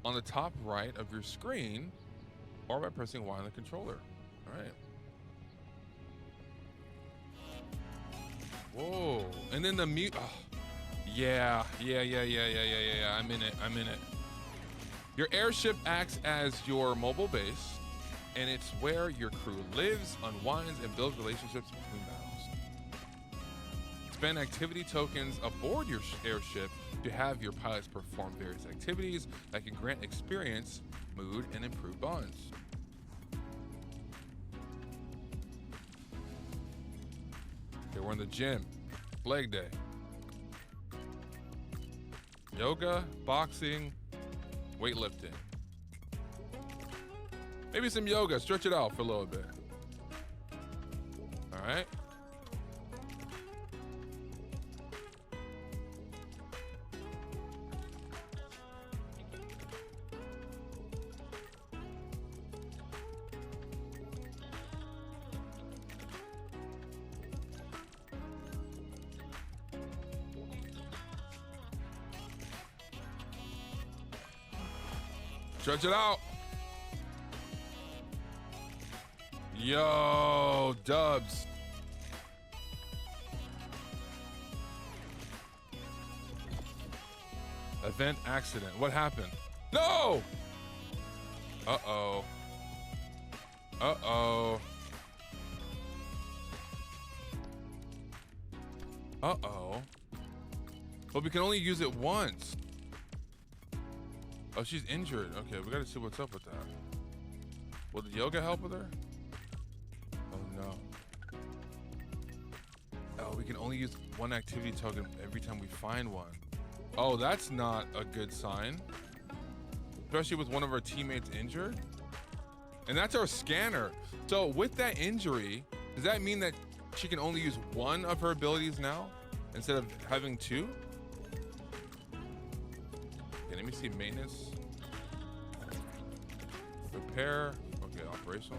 on the top right of your screen or by pressing Y on the controller. All right. Whoa. And then the mute. Oh. Yeah. I'm in it. Your airship acts as your mobile base, and it's where your crew lives, unwinds, and builds relationships between battles. Spend activity tokens aboard your airship to have your pilots perform various activities that can grant experience, mood, and improve bonds. Okay, we're in the gym. Leg day. Yoga, boxing, weightlifting. Maybe some yoga, stretch it out for a little bit. All right. Stretch it out. Yo, dubs. Event accident. What happened? No! Uh-oh. Uh-oh. Uh-oh. But we can only use it once. Oh, she's injured. Okay, we gotta see what's up with that. Will the yoga help with her? Oh no. Oh, we can only use one activity token every time we find one. Oh, that's not a good sign. Especially with one of our teammates injured. And that's our scanner. So with that injury, does that mean that she can only use one of her abilities now instead of having two? Okay, let me see maintenance. Repair. Okay, operational.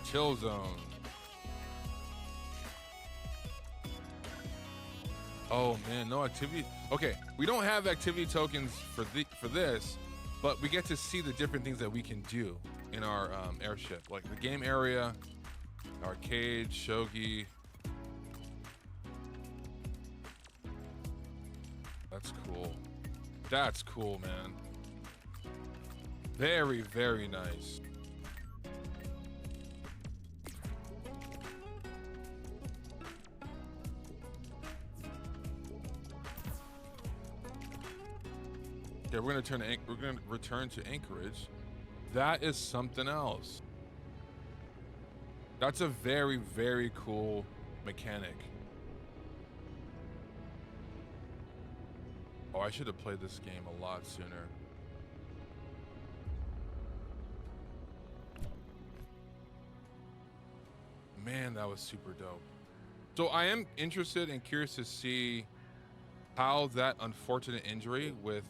Chill zone. Oh man, no activity. Okay, we don't have activity tokens for this, but we get to see the different things that we can do. in our airship, like the game area, arcade, shogi. That's cool. That's cool, man. Very, very nice. Okay, we're gonna return to Anchorage. That is something else. That's a very, very cool mechanic. Oh, I should have played this game a lot sooner. Man, that was super dope. So I am interested and curious to see how that unfortunate injury with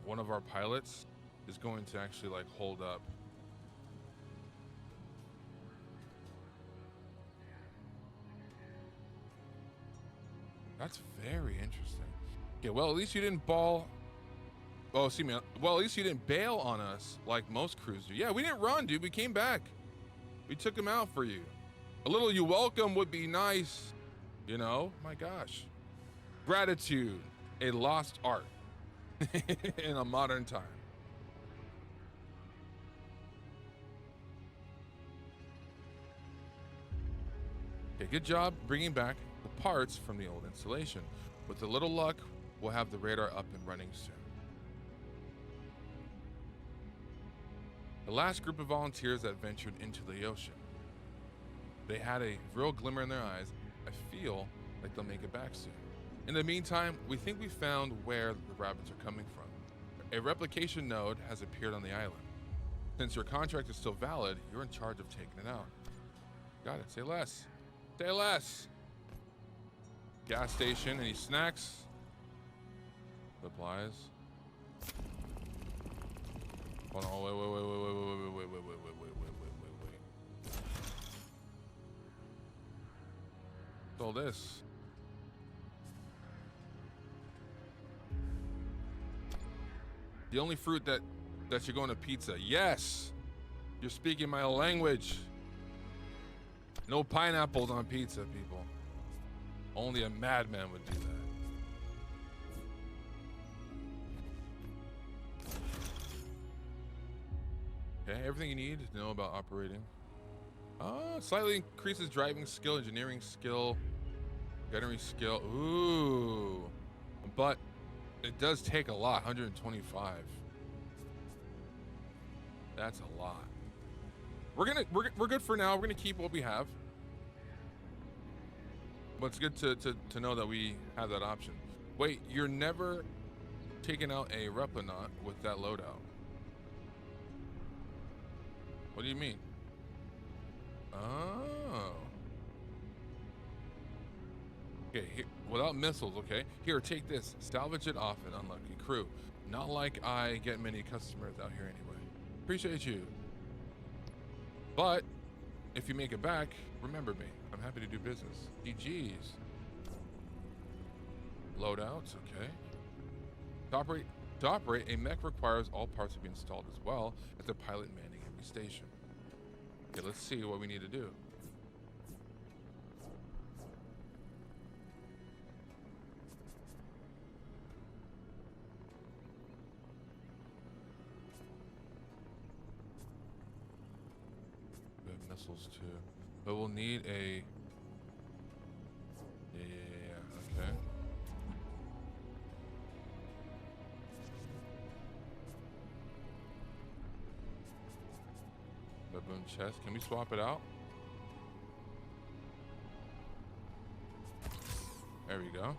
one of our pilots is going to actually like hold up. That's very interesting. Okay, well, at least you didn't bail. Oh, see me. Well, at least you didn't bail on us like most crews do. Yeah, we didn't run, dude. We came back. We took him out for you. A little you welcome would be nice. You know, my gosh. Gratitude, a lost art in a modern time. Okay, good job bringing back the parts from the old installation. With a little luck, we'll have the radar up and running soon. The last group of volunteers that ventured into the ocean. They had a real glimmer in their eyes. I feel like they'll make it back soon. In the meantime, we think we found where the rabbits are coming from. A replication node has appeared on the island. Since your contract is still valid, you're in charge of taking it out. Got it, say less. Say less. Gas station, any snacks? Supplies. Hold on, wait. What's all this? The only fruit that should go on a pizza. Yes! You're speaking my language. No pineapples on pizza, people. Only a madman would do that. Okay, everything you need to know about operating. Slightly increases driving skill, engineering skill, gunnery skill. Ooh. But it does take a lot, 125. That's a lot. We're good for now. We're gonna keep what we have. But it's good to know that we have that option. Wait, you're never taking out a Replinot with that loadout. What do you mean? Oh. Okay, here, without missiles, okay? Here, take this. Salvage it off an unlucky crew. Not like I get many customers out here anyway. Appreciate you. But if you make it back, remember me. I'm happy to do business. GG's. Loadouts, okay. To operate, a mech requires all parts to be installed as well as a pilot manning every station. Okay, let's see what we need to do. We have missiles too. But we'll need a... Yeah, okay. Baboon chest. Can we swap it out? There we go.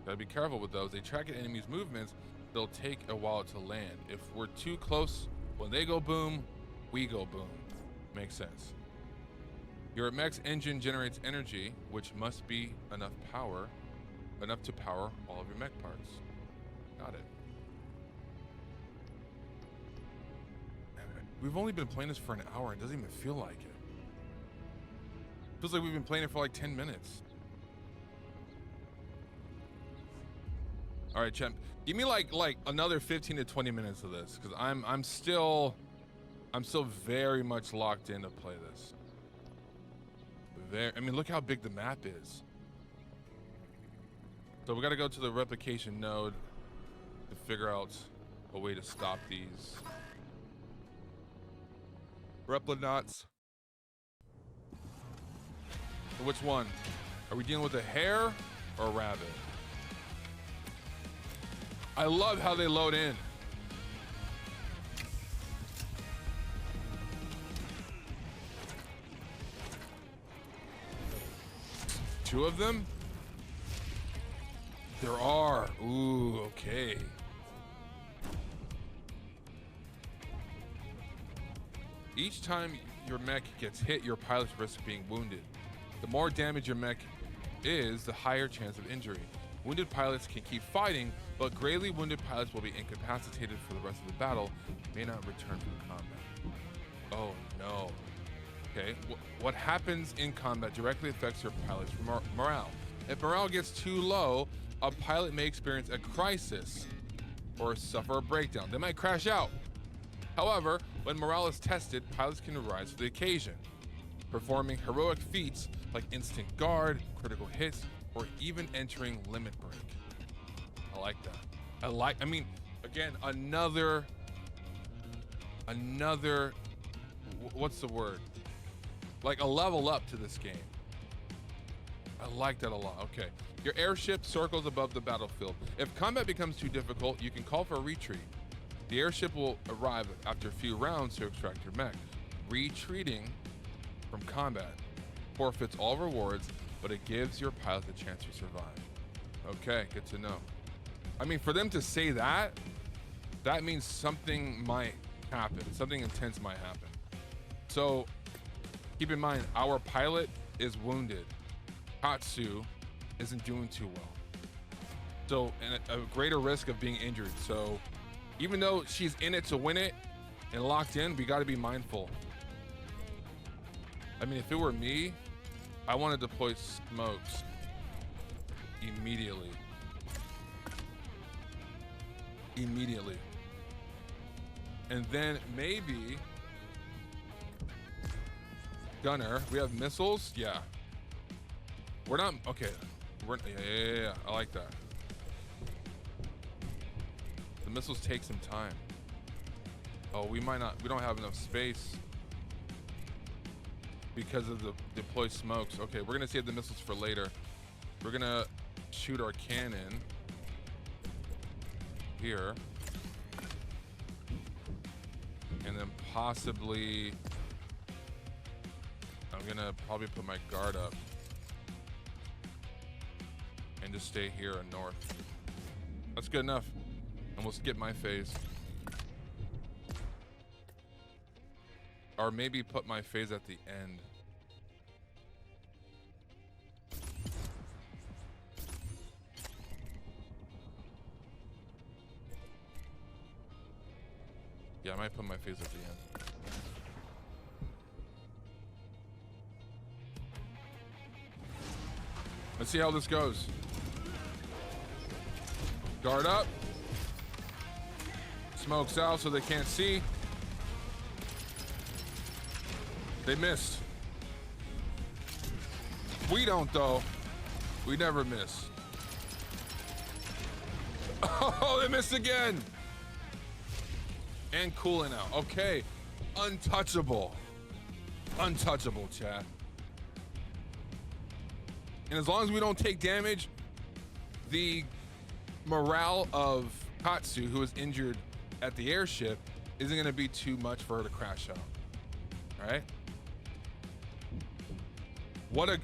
Gotta be careful with those. They track an enemy's movements. They'll take a while to land. If we're too close, when they go boom, we go boom. Makes sense. Your mech's engine generates energy, which must be enough to power all of your mech parts. Got it. We've only been playing this for an hour. It doesn't even feel like it. Feels like we've been playing it for like 10 minutes. All right, champ. Give me like another 15 to 20 minutes of this, because I'm still very much locked in to play this. I mean, look how big the map is. So we got to go to the replication node to figure out a way to stop these replinauts. Which one? Are we dealing with a hare or a rabbit? I love how they load in. Two of them? There are. Ooh, okay. Each time your mech gets hit, your pilots risk being wounded. The more damage your mech is, the higher chance of injury. Wounded pilots can keep fighting, but gravely wounded pilots will be incapacitated for the rest of the battle, may not return from combat. Oh no. Okay, what happens in combat directly affects your pilot's morale. If morale gets too low, a pilot may experience a crisis or suffer a breakdown. They might crash out. However, when morale is tested, pilots can rise to the occasion, performing heroic feats like instant guard, critical hits, or even entering limit break. I like that. I mean, again, another, what's the word? Like a level up to this game. I like that a lot. Okay. Your airship circles above the battlefield. If combat becomes too difficult, you can call for a retreat. The airship will arrive after a few rounds to extract your mech. Retreating from combat forfeits all rewards, but it gives your pilot a chance to survive. Okay, good to know. I mean, for them to say that, that means something might happen. Something intense might happen. So keep in mind, our pilot is wounded. Katsu isn't doing too well. So, and a greater risk of being injured. So even though she's in it to win it and locked in, we got to be mindful. I mean, if it were me, I want to deploy smokes immediately. Immediately. And then maybe gunner. We have missiles. Yeah. We're not okay. Yeah. I like that. The missiles take some time. Oh, we don't have enough space because of the deploy smokes. Okay, we're gonna save the missiles for later. We're gonna shoot our cannon here. And then possibly, I'm gonna probably put my guard up and just stay here in north. That's good enough. And we'll skip my phase. Or maybe put my phase at the end. Yeah, I might put my phase at the end. Let's see how this goes. Guard up. Smokes out so they can't see. They missed. We don't though. We never miss. Oh, they missed again. And cooling out. Okay. Untouchable. Untouchable, chat. And as long as we don't take damage, the morale of Katsu, who was injured at the airship, isn't going to be too much for her to crash out. All right?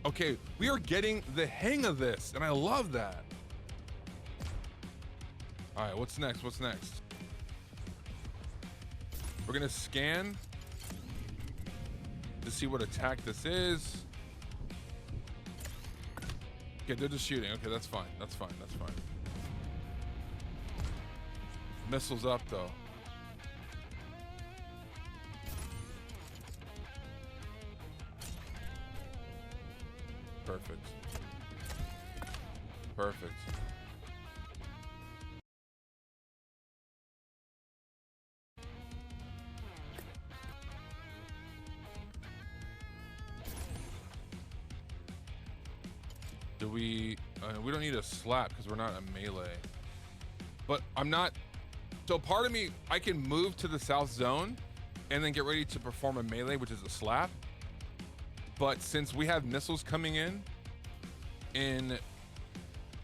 Okay, we are getting the hang of this, and I love that. All right, what's next? What's next? We're going to scan to see what attack this is. Okay, they're just shooting. Okay, that's fine. That's fine. That's fine. Missiles up, though. Perfect. Perfect. Do we don't need a slap because we're not a melee. But I'm not, so part of me, I can move to the south zone and then get ready to perform a melee, which is a slap. But since we have missiles coming in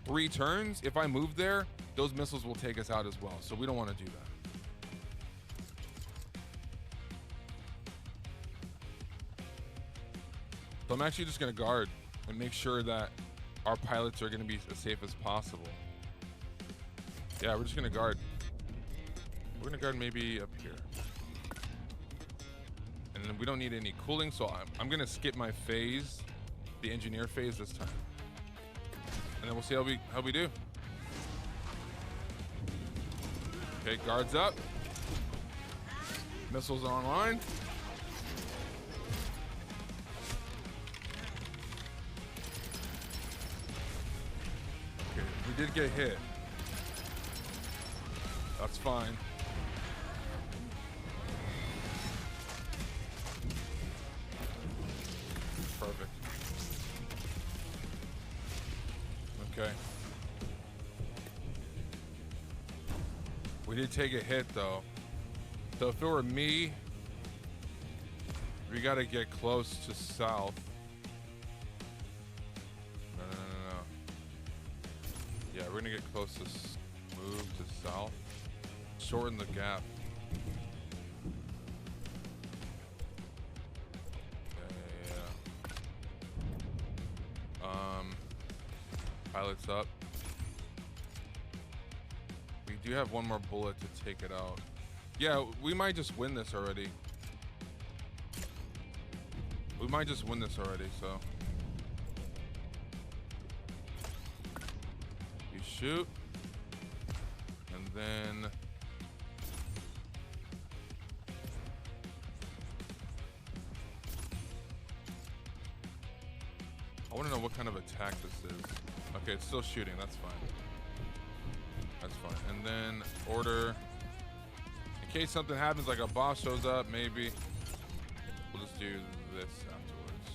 3 turns, if I move there, those missiles will take us out as well. So we don't want to do that. So I'm actually just gonna guard and make sure that our pilots are gonna be as safe as possible. Yeah, we're just gonna guard. We're gonna guard maybe up here. And then we don't need any cooling, so I'm gonna skip my phase, the engineer phase this time. And then we'll see how we do. Okay, guards up. Missiles are online. Okay, we did get hit. That's fine. Perfect. Okay. We did take a hit though. So if it were me, we gotta get close to south. No. Yeah, we're gonna get close to move to south. Shorten the gap. Yeah. Pilots up. We do have one more bullet to take it out. Yeah, we might just win this already. We might just win this already, so. You shoot. And then I want to know what kind of attack this is. Okay, it's still shooting. That's fine. That's fine. And then order. In case something happens, like a boss shows up, maybe. We'll just do this afterwards.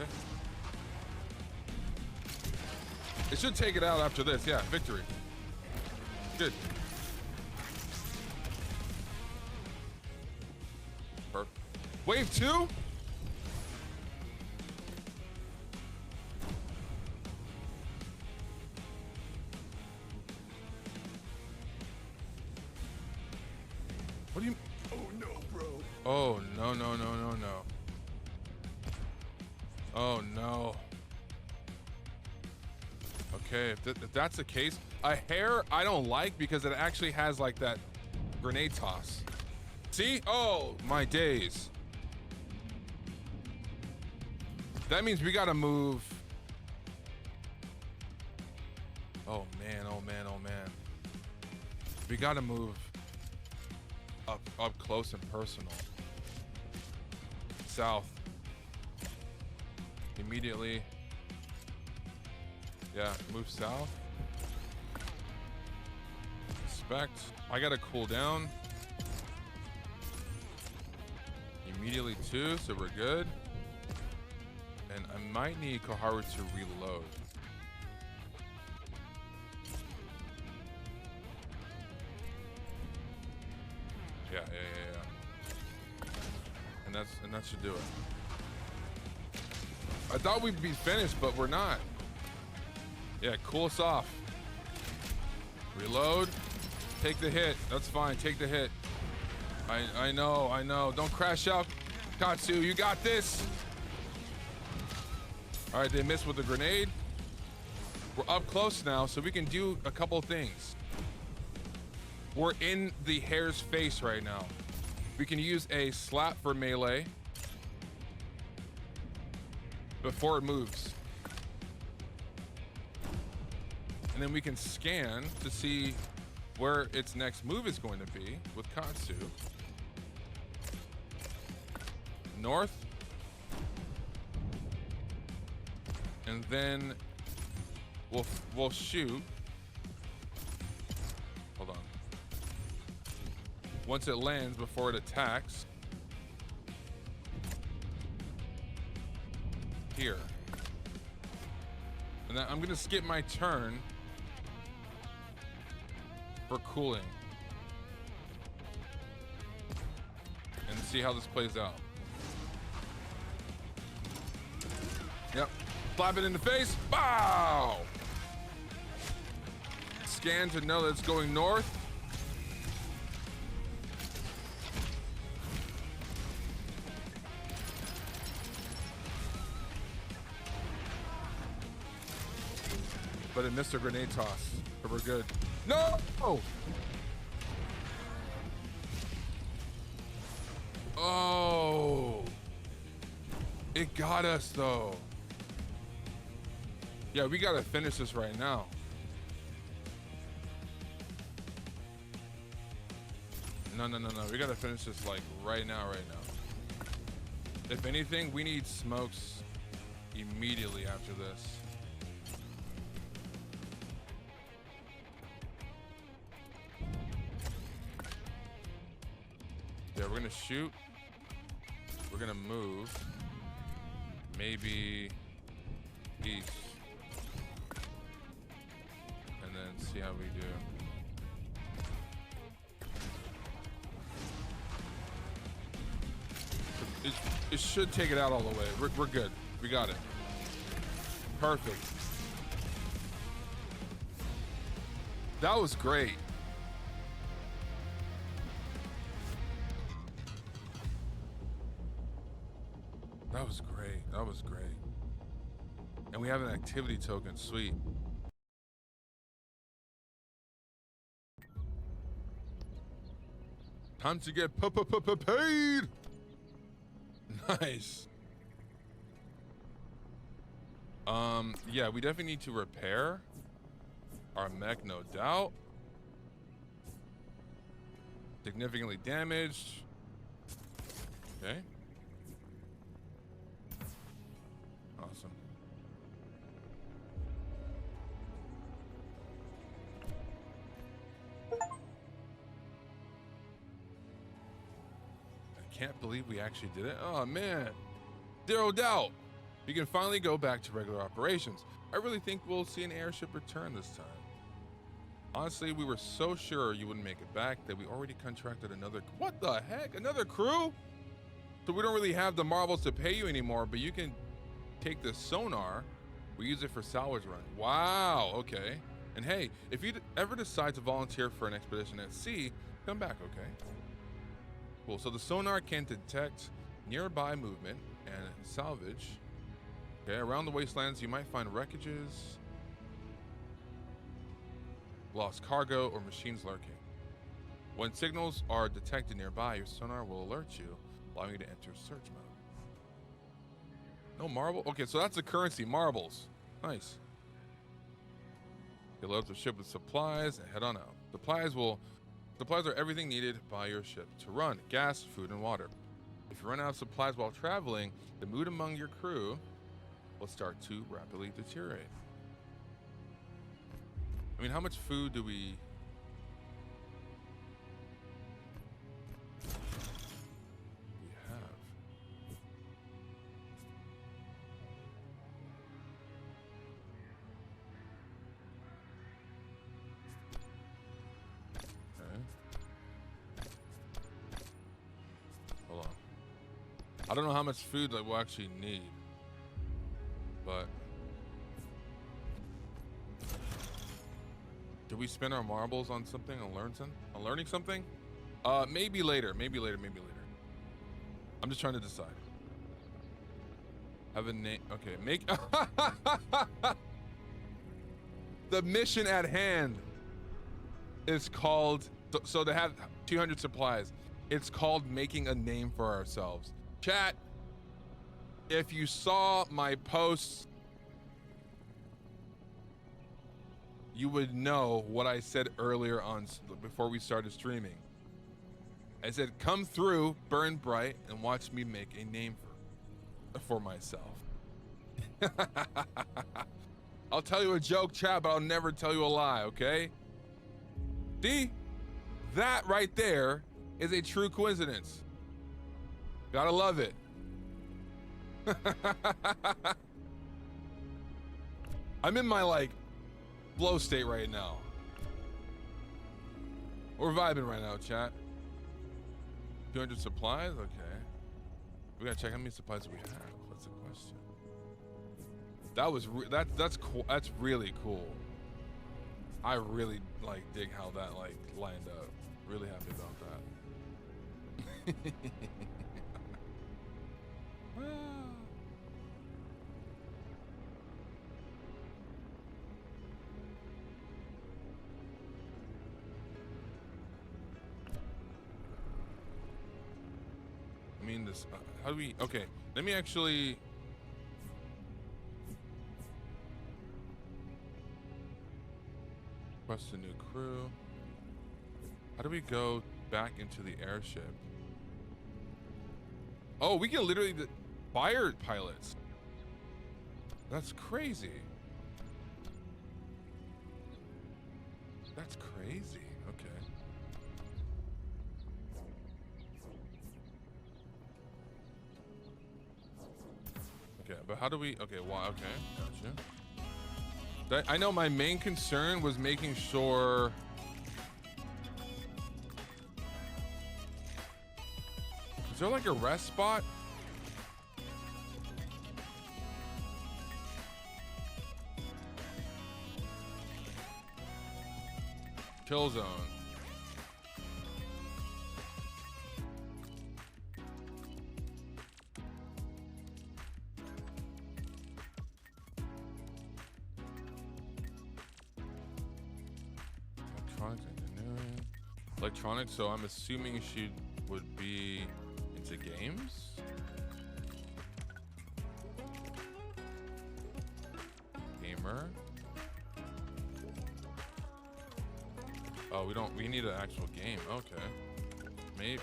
Okay. It should take it out after this. Yeah, victory. Good. Perfect. Wave 2? What do you? Oh no, bro. Oh no. Oh no. Okay, if that's the case, a hair I don't like because it actually has like that grenade toss. See? Oh my days. That means we gotta move. Oh man. We gotta move up close and personal. South. Immediately. Yeah, move south. Inspect. I gotta cool down. Immediately too, so we're good. And I might need Koharu to reload. Yeah. And that should do it. I thought we'd be finished, but we're not. Yeah, cool us off. Reload. Take the hit. That's fine. Take the hit. I know. Don't crash out. Katsu, you got this. All right, they missed with the grenade. We're up close now, so we can do a couple things. We're in the hare's face right now. We can use a slap for melee before it moves. And then we can scan to see where its next move is going to be with Katsu. North. And then we'll shoot. Hold on. Once it lands before it attacks. here. And then I'm gonna skip my turn for cooling. And see how this plays out. Yep, slap it in the face, bow! Scan to know that it's going north. But it missed a grenade toss, but we're good. No! Oh! It got us though. Yeah, we gotta finish this right now. No. We gotta finish this like right now. If anything, we need smokes immediately after this. Yeah, we're gonna shoot. We're gonna move. Maybe east. And then see how we do. It should take it out all the way. We're good. We got it. Perfect. That was great. That was great. That was great. And we have an activity token. Sweet. Time to get paid. Nice. Yeah, we definitely need to repair our mech, no doubt. Significantly damaged. Okay. Awesome. I can't believe we actually did it. Oh man, zero doubt. We can finally go back to regular operations. I really think we'll see an airship return this time. Honestly, we were so sure you wouldn't make it back that we already contracted another. What the heck? Another crew? So we don't really have the marbles to pay you anymore, but you can take the sonar. We use it for salvage run. Wow, okay. And hey, if you ever decide to volunteer for an expedition at sea, come back, okay? Cool, so the sonar can detect nearby movement and salvage. Okay, around the wastelands, you might find wreckages, lost cargo, or machines lurking. When signals are detected nearby, your sonar will alert you, allowing you to enter search mode. No marble? Okay, so that's the currency, marbles. Nice. You load up the ship with supplies and head on out. Supplies are everything needed by your ship to run: gas, food, and water. If you run out of supplies while traveling, the mood among your crew will start to rapidly deteriorate. I mean, how much food do we have? Okay. Hold on. I don't know how much food that we'll actually need, but did we spend our marbles on something, on learning something? Maybe later. I'm just trying to decide. Have a name. Okay, make the mission at hand is called, so to have 200 supplies, it's called making a name for ourselves. Chat, if you saw my posts, you would know what I said earlier on before we started streaming. I said, come through, burn bright, and watch me make a name for myself. I'll tell you a joke, chat, but I'll never tell you a lie, okay? See? That right there is a true coincidence. Gotta love it. I'm in my like flow state right now. We're vibing right now, chat. 200 supplies, okay. We gotta check how many supplies we have. That's the question. That was that's cool. That's really cool. I really like dig how that like lined up. Really happy about that. I mean, this. How do we? Okay, let me actually. Request a new crew. How do we go back into the airship? Oh, we can literally fire pilots. That's crazy. That's crazy. Okay. Okay, but how do we? Okay, why? Okay, gotcha. I know my main concern was making sure. Is there like a rest spot? Kill zone. Electronics engineering. Electronics, so I'm assuming she would be into games? Gamer. Oh, we need an actual game. Okay. Maybe,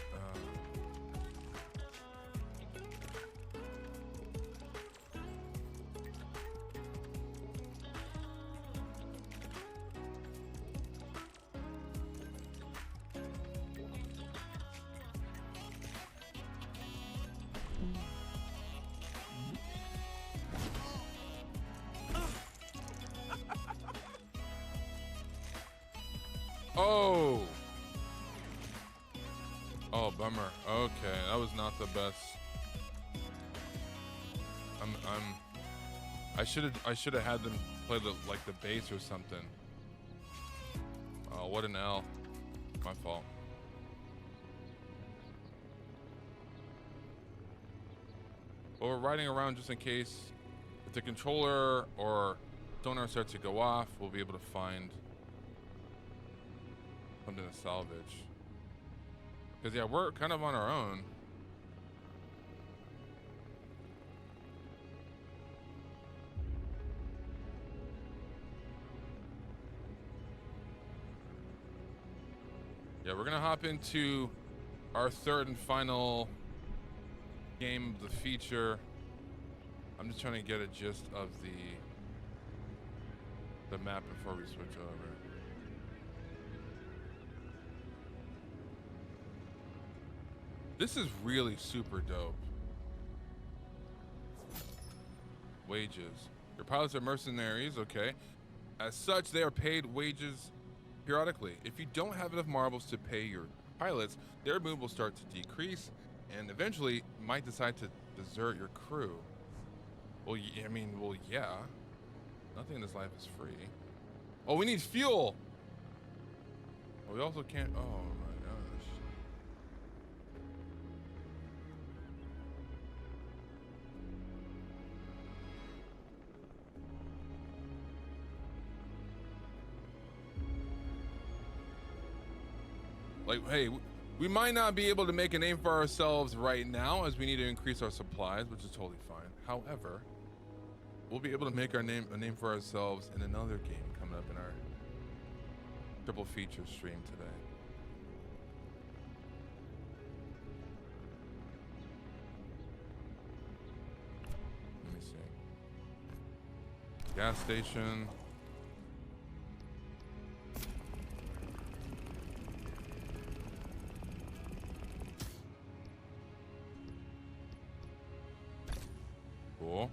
Oh! Oh, bummer. Okay, that was not the best. I should have had them play the bass or something. Oh, what an L. My fault. Well, we're riding around just in case if the controller or sonar starts to go off, we'll be able to find something to salvage. Because yeah, we're kind of on our own. Yeah, we're gonna hop into our third and final game of the feature. I'm just trying to get a gist of the map before we switch over. This is really super dope. Wages. Your pilots are mercenaries, okay. As such, they are paid wages periodically. If you don't have enough marbles to pay your pilots, their mood will start to decrease and eventually might decide to desert your crew. Well, I mean, well, yeah. Nothing in this life is free. Oh, we need fuel. Oh, we also can't, oh my gosh. Like, hey, we might not be able to make a name for ourselves right now as we need to increase our supplies, which is totally fine. However, we'll be able to make a name for ourselves in another game coming up in our triple feature stream today. Let me see. Gas station. Cool.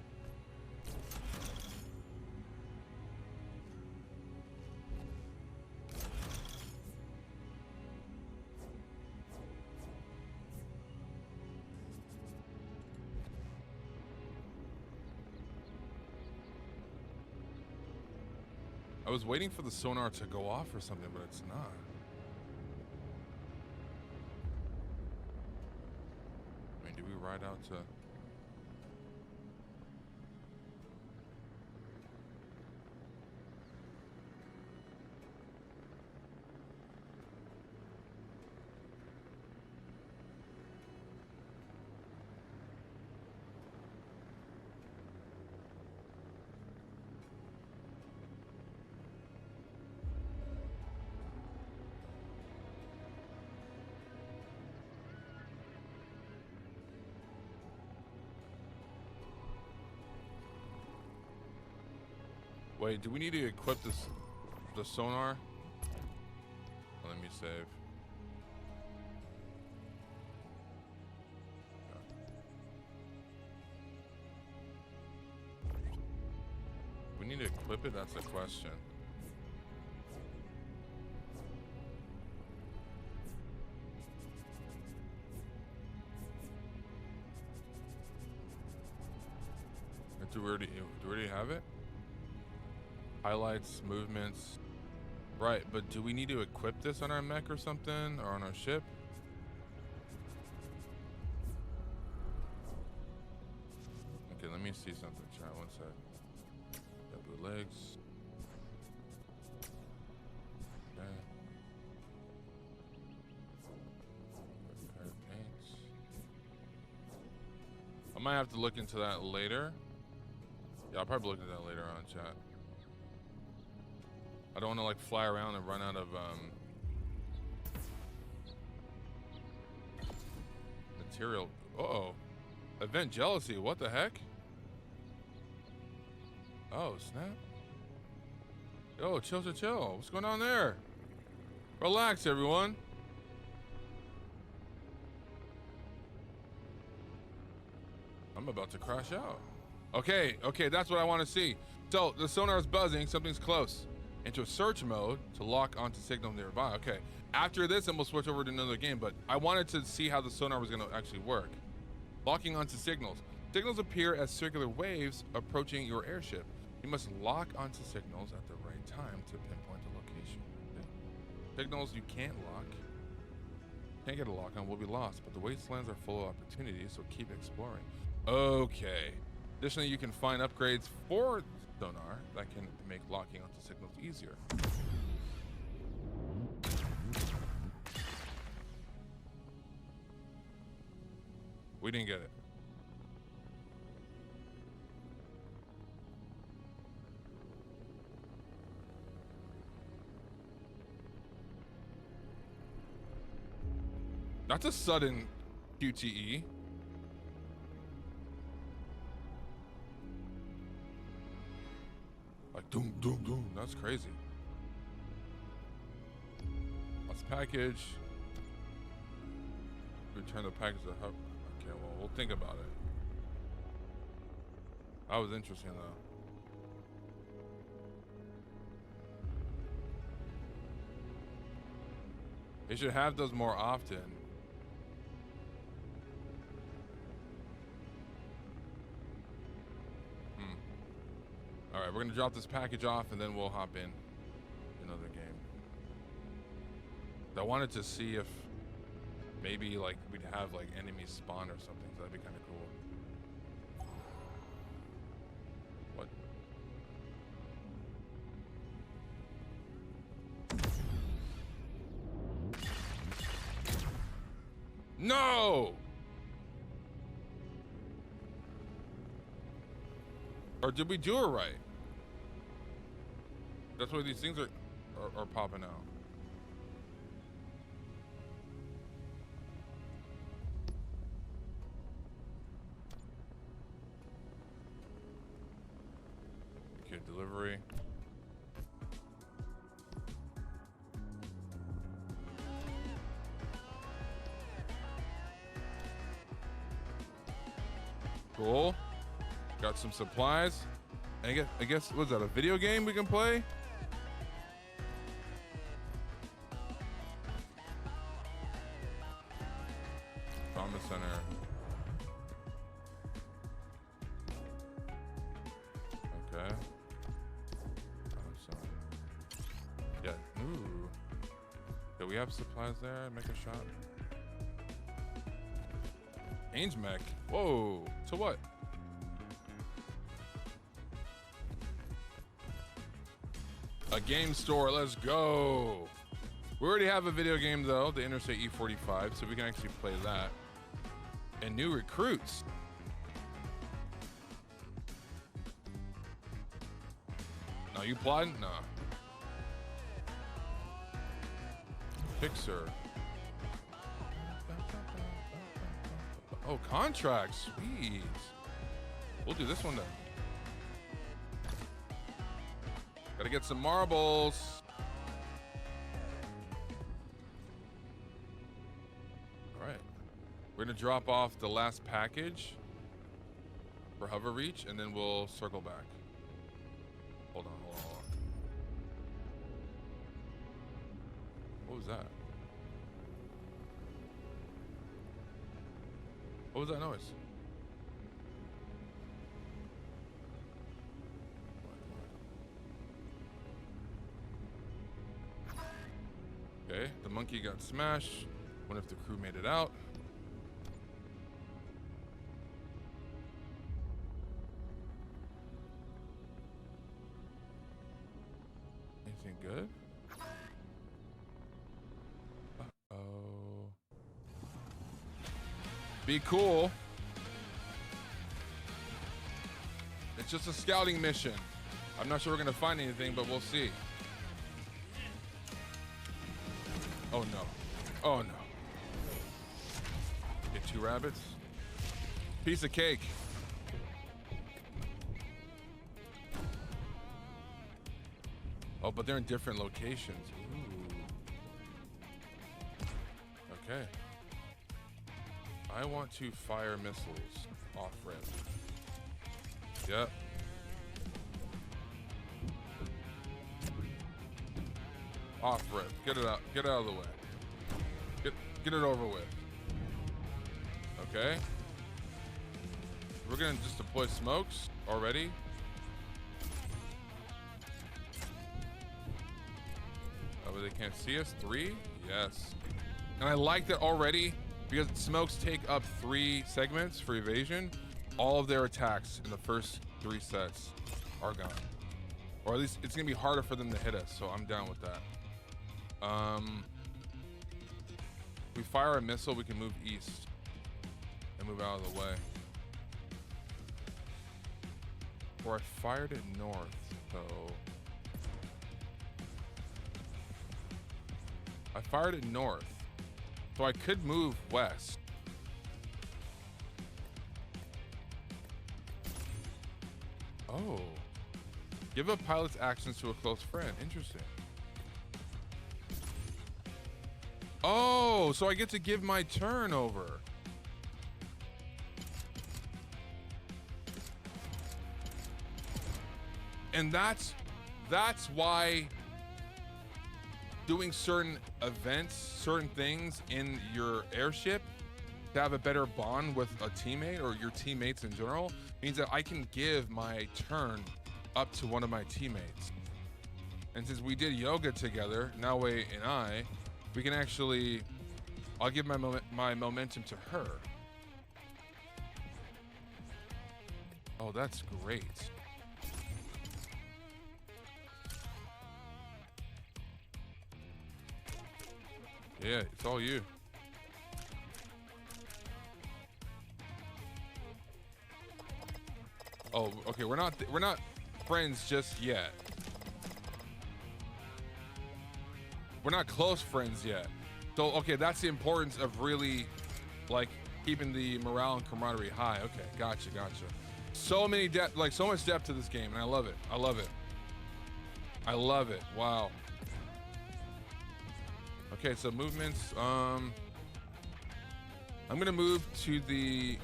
I was waiting for the sonar to go off or something, but it's not. I mean, do we ride out to... Wait, do we need to equip the sonar? Let me save. We need to equip it? That's the question. Do we already have it? Highlights, movements. Right, but do we need to equip this on our mech or something? Or on our ship? Okay, let me see something, chat. One sec. Got blue legs. Okay. Pair of paints. I might have to look into that later. Yeah, I'll probably look into that later on, chat. I don't want to like fly around and run out of material. Uh-oh. Event jealousy, what the heck? Oh, snap. Yo, chill. What's going on there? Relax, everyone. I'm about to crash out. Okay, that's what I want to see. So, the sonar is buzzing, something's close. Into a search mode to lock onto signal nearby. Okay, after this, then we'll switch over to another game, but I wanted to see how the sonar was gonna actually work. Locking onto signals. Signals appear as circular waves approaching your airship. You must lock onto signals at the right time to pinpoint the location. Okay. Signals you can't lock. Can't get a lock on, will be lost, but the wastelands are full of opportunities, so keep exploring. Okay. Additionally, you can find upgrades for sonar that can make locking onto signals easier. We didn't get it. That's a sudden QTE. Like doom, doom, doom. That's crazy. Let's package. Return the package to hub. Okay, well, we'll think about it. That was interesting, though. They should have those more often. All right, we're gonna drop this package off and then we'll hop in another game. I wanted to see if maybe like we'd have like enemies spawn or something. So that'd be kind of cool. What? No! Or did we do it right? That's why these things are popping out. Okay, delivery. Cool. Got some supplies. I guess, what's that, a video game we can play? Trauma center. Okay. Awesome. Do we have supplies there? Make a shop. Ainge mech. Whoa. To what? A game store. Let's go. We already have a video game though, the Interstate E45, so we can actually play that. And new recruits. No, you plotting? No. Fixer. Oh, contracts. Sweet. We'll do this one then. Gotta get some marbles. All right. We're gonna drop off the last package for Hover Reach, and then we'll circle back. Hold on, hold on, hold on. What was that? What was that noise? Okay, the monkey got smashed. Wonder if the crew made it out. Anything good? Uh-oh. Be cool. It's just a scouting mission. I'm not sure we're gonna find anything, but we'll see. Oh no. Oh no. Get 2 rabbits. Piece of cake. Oh, but they're in different locations. Ooh. Okay. I want to fire missiles off rip. Yep. Off rip. Get it out. Get out of the way. Get it over with. Okay. We're gonna just deploy smokes already. Oh, but they can't see us. 3? Yes. And I like that already because smokes take up 3 segments for evasion. All of their attacks in the first 3 sets are gone. Or at least it's gonna be harder for them to hit us, so I'm down with that. If we fire a missile, we can move east and move out of the way. Or I fired it north, so. I fired it north, so I could move west. Oh. Give a pilot's actions to a close friend. Interesting. Oh, so I get to give my turn over. And that's why doing certain events, certain things in your airship to have a better bond with a teammate or your teammates in general means that I can give my turn up to one of my teammates. And since we did yoga together, Nawe and I, we can actually, I'll give my momentum to her. Oh, that's great. Yeah, it's all you. Oh, okay, we're not friends just yet. We're not close friends yet. So, okay, that's the importance of really, like, keeping the morale and camaraderie high. Okay, gotcha. So many depth, like, so much depth to this game, and I love it. I love it. Wow. Okay, so movements. I'm gonna move to the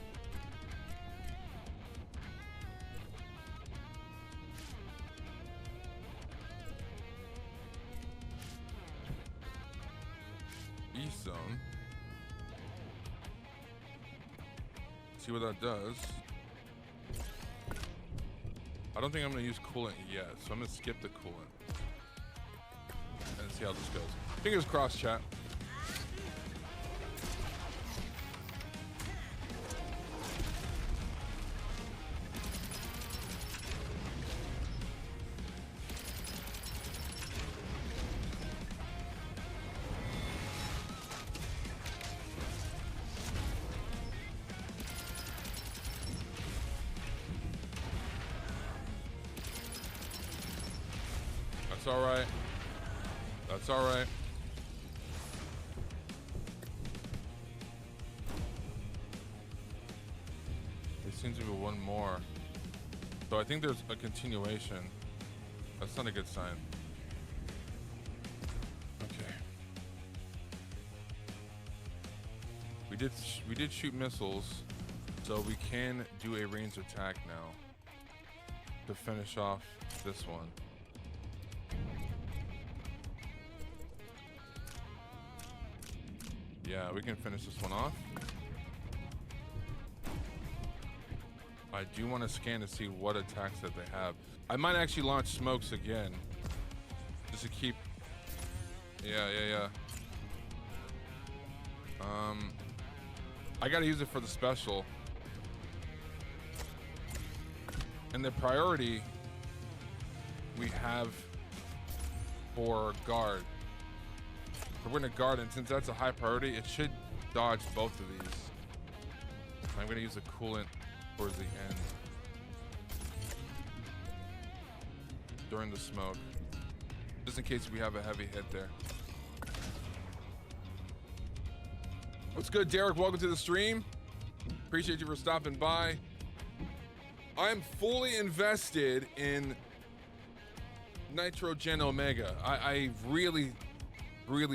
east zone. See what that does. I don't think I'm gonna use coolant yet, so I'm gonna skip the coolant and see how this goes. Fingers crossed, chat. That's all right. That's all right. There seems to be one more. So I think there's a continuation. That's not a good sign. Okay. We did shoot missiles, so we can do a ranged attack now to finish off this one. Yeah, we can finish this one off. I do want to scan to see what attacks that they have. I might actually launch smokes again, just to keep. Yeah. I gotta use it for the special. And the priority we have for guard. We're gonna guard, and since that's a high priority, it should dodge both of these. I'm gonna use the coolant towards the end during the smoke, just in case we have a heavy hit there. What's good, Derek? Welcome to the stream. Appreciate you for stopping by. I'm fully invested in Nitro Gen Omega. I really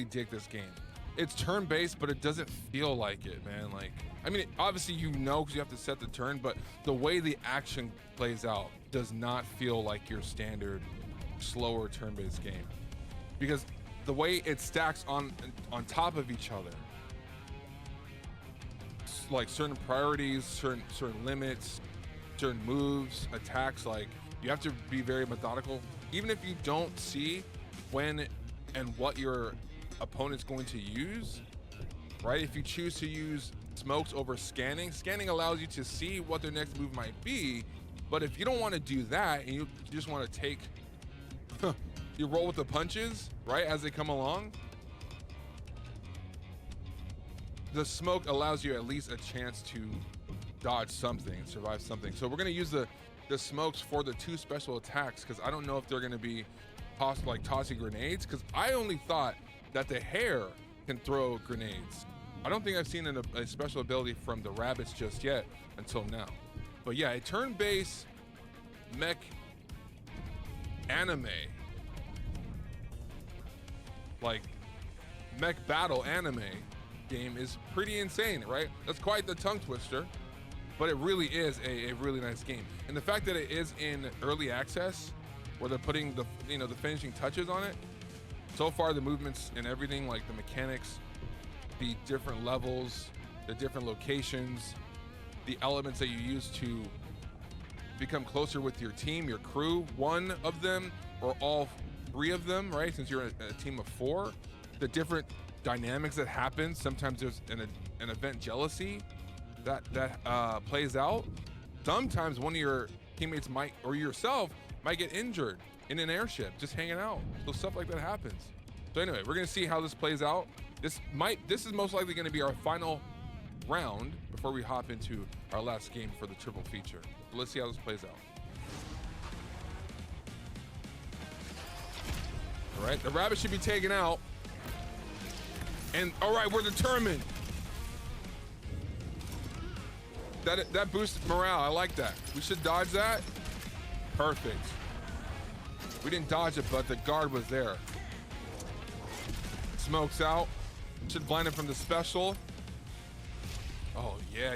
dig this game. It's turn-based, but it doesn't feel like it, man. Like, I mean, obviously you know because you have to set the turn, but the way the action plays out does not feel like your standard slower turn-based game, because the way it stacks on top of each other, like certain priorities, certain limits, certain moves, attacks, like you have to be very methodical. Even if you don't see when and what your opponent's going to use, right? If you choose to use smokes over scanning allows you to see what their next move might be. But if you don't want to do that and you just want to take, you roll with the punches, right, as they come along, the smoke allows you at least a chance to dodge something, survive something. So we're going to use the smokes for the two special attacks, because I don't know if they're going to be tossing grenades, because I only thought that the hair can throw grenades. I don't think I've seen a special ability from the rabbits just yet until now. But yeah, a turn-based mech anime, like mech battle anime game, is pretty insane, right? That's quite the tongue twister, but it really is a really nice game. And the fact that it is in early access, where they're putting the finishing touches on it, so far the movements and everything, like the mechanics, the different levels, the different locations, the elements that you use to become closer with your team, your crew, one of them or all three of them, right? Since you're a team of four, the different dynamics that happen. Sometimes there's an event jealousy that plays out. Sometimes one of your teammates might, or yourself, might get injured in an airship just hanging out. So stuff like that happens. So anyway, we're gonna see how this plays out. This is most likely gonna be our final round before we hop into our last game for the triple feature. So let's see how this plays out. All right, the rabbit should be taken out. And all right, we're determined. That boosted morale, I like that. We should dodge that. Perfect. We didn't dodge it, but the guard was there. Smokes out. Should blind him from the special. Oh, yeah,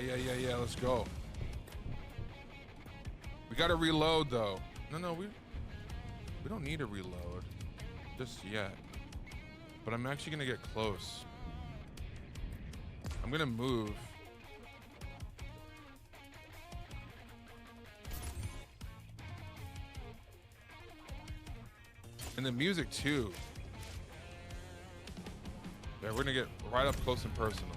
let's go. We gotta reload though. No, we don't need to reload just yet. But I'm actually gonna get close. I'm gonna move. And the music too. Yeah, we're gonna get right up close and personal.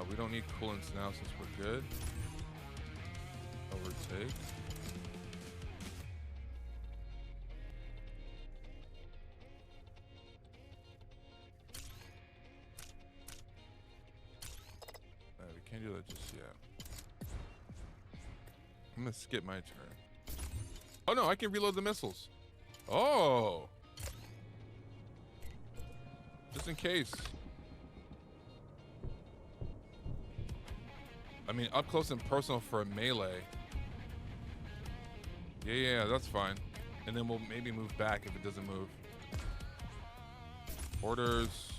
We don't need coolants now since we're good. Overtake. We can't do that just yet. I'm gonna skip my turn. Oh no, I can reload the missiles. Oh! Just in case. I mean, up close and personal for a melee. Yeah, that's fine. And then we'll maybe move back if it doesn't move. Orders.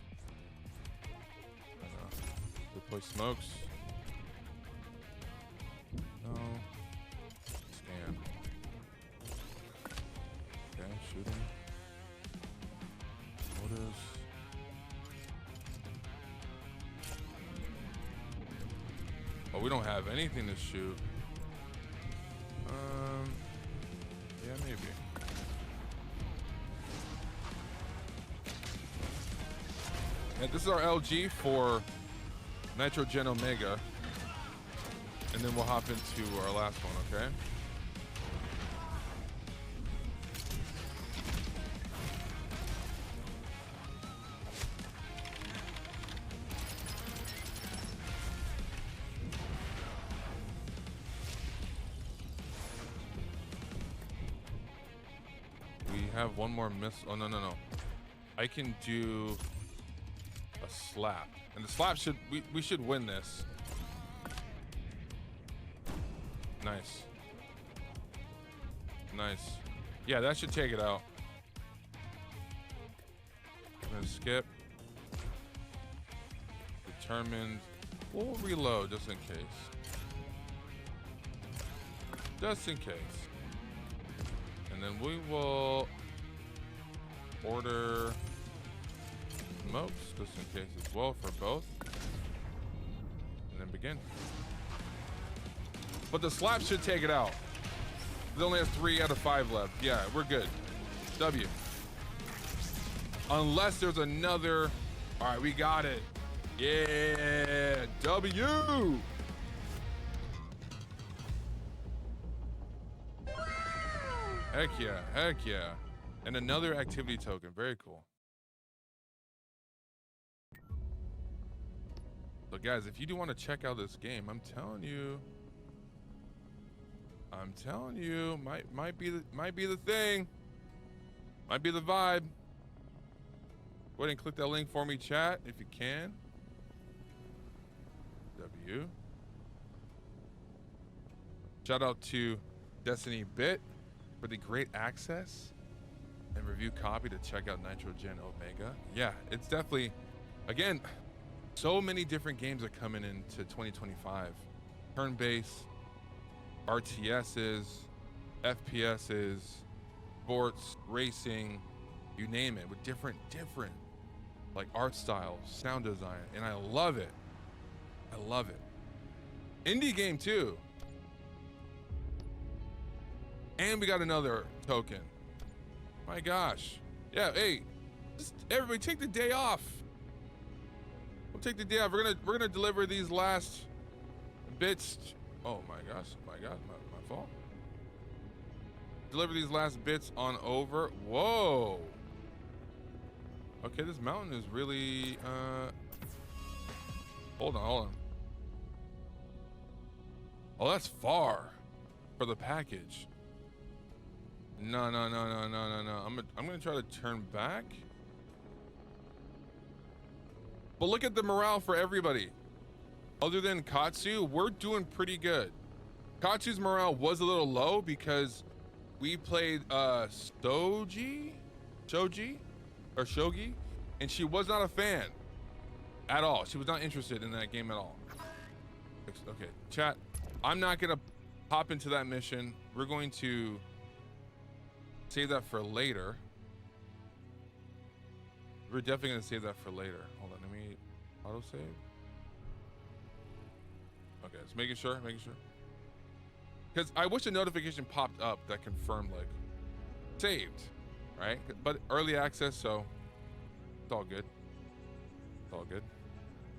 Deploy smokes. No. Scan. Okay, shooting. Orders. Oh, we don't have anything to shoot. Yeah, maybe. Yeah, this is our LG for Nitro Gen Omega. And then we'll hop into our last one, okay? Have one more miss. Oh, no. I can do a slap. And the slap should, we should win this. Nice. Nice. Yeah, that should take it out. I'm gonna skip. Determined. We'll reload just in case. Just in case. And then we will order smokes just in case as well for both. And then begin. But the slap should take it out. It only has 3 out of 5 left. Yeah, we're good. W. Unless there's another. All right, we got it. Yeah, W. Heck yeah, heck yeah. And another activity token, very cool. So guys, if you do want to check out this game, I'm telling you, might be the thing. Might be the vibe. Go ahead and click that link for me, chat, if you can. W. Shout out to DestinyBit's for the great access and review copy to check out Nitro Gen Omega. Yeah, it's definitely, again, so many different games are coming into 2025. Turn-based, RTSs, FPSs, sports, racing, you name it, with different like art styles, sound design, and I love it. I love it. Indie game too. And we got another token. My gosh. Yeah, hey, just everybody take the day off. We'll take the day off. We're gonna deliver these last bits. Oh my gosh, my fault. Deliver these last bits on over. Whoa. Okay, this mountain is really hold on. Oh, that's far for the package. No. I'm gonna try to turn back. But look at the morale for everybody. Other than Katsu, we're doing pretty good. Katsu's morale was a little low because we played Shogi, and she was not a fan at all. She was not interested in that game at all. Okay, chat. I'm not gonna hop into that mission. We're going to save that for later. We're definitely gonna save that for later. Hold on, let me auto save. Okay, just making sure. Because I wish a notification popped up that confirmed like saved. right? But early access, so it's all good. It's all good.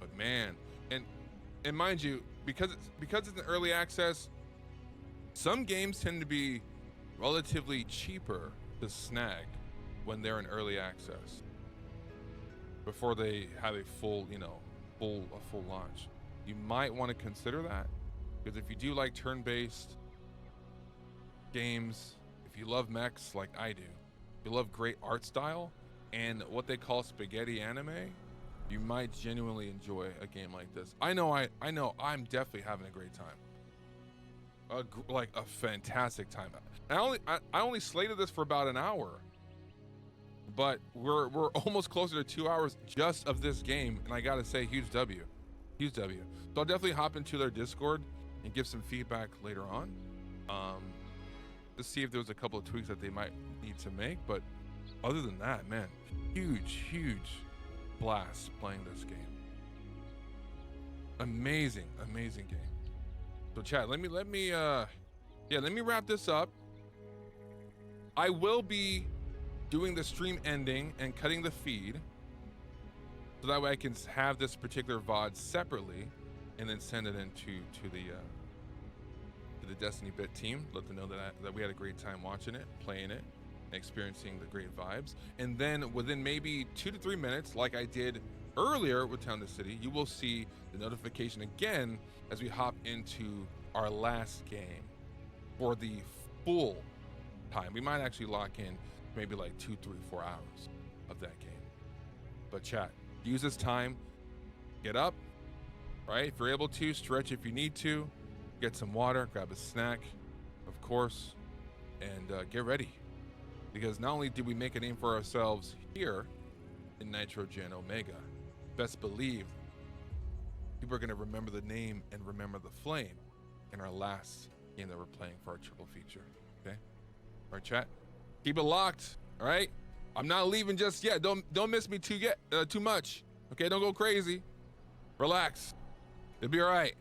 But man, and mind you, because it's an early access, some games tend to be relatively cheaper to snag when they're in early access before they have a full, full launch. You might want to consider that, because if you do like turn-based games, if you love mechs like I do, you love great art style and what they call spaghetti anime, you might genuinely enjoy a game like this. I know I'm definitely having a great time. Like a fantastic time. I only slated this for about an hour, but we're almost closer to 2 hours just of this game, and I gotta say, huge W. So I'll definitely hop into their Discord and give some feedback later on, to see if there was a couple of tweaks that they might need to make. But other than that, man, huge blast playing this game. Amazing game. So chat, let me wrap this up. I will be doing the stream ending and cutting the feed, so that way I can have this particular VOD separately and then send it into to the DestinyBit team. Let them know that we had a great time watching it, playing it, and experiencing the great vibes. And then within maybe 2 to 3 minutes, like I did earlier with Town to City, you will see the notification again as we hop into our last game for the full time. We might actually lock in maybe like 2, 3, 4 hours of that game. But chat, use this time, get up, right? If you're able to, stretch if you need to, get some water, grab a snack, of course, and get ready. Because not only did we make a name for ourselves here in Nitro Gen Omega, best believe people are gonna remember the name and remember the flame in our last game that we're playing for our triple feature, okay? All right, chat, keep it locked, all right? I'm not leaving just yet. Don't miss me too much, okay? Don't go crazy. Relax. It'll be all right.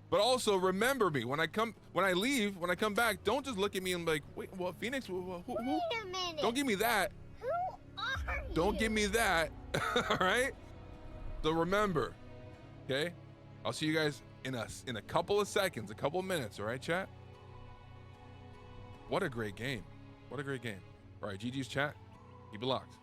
But also remember me when I come back. Don't just look at me and be like, wait, what, Phoenix? Who? Wait a minute. Don't give me that. Who are you? Don't give me that. All right. So remember, okay? I'll see you guys in a couple of seconds, a couple of minutes. All right, chat. What a great game. What a great game. All right, GG's chat. Keep it locked.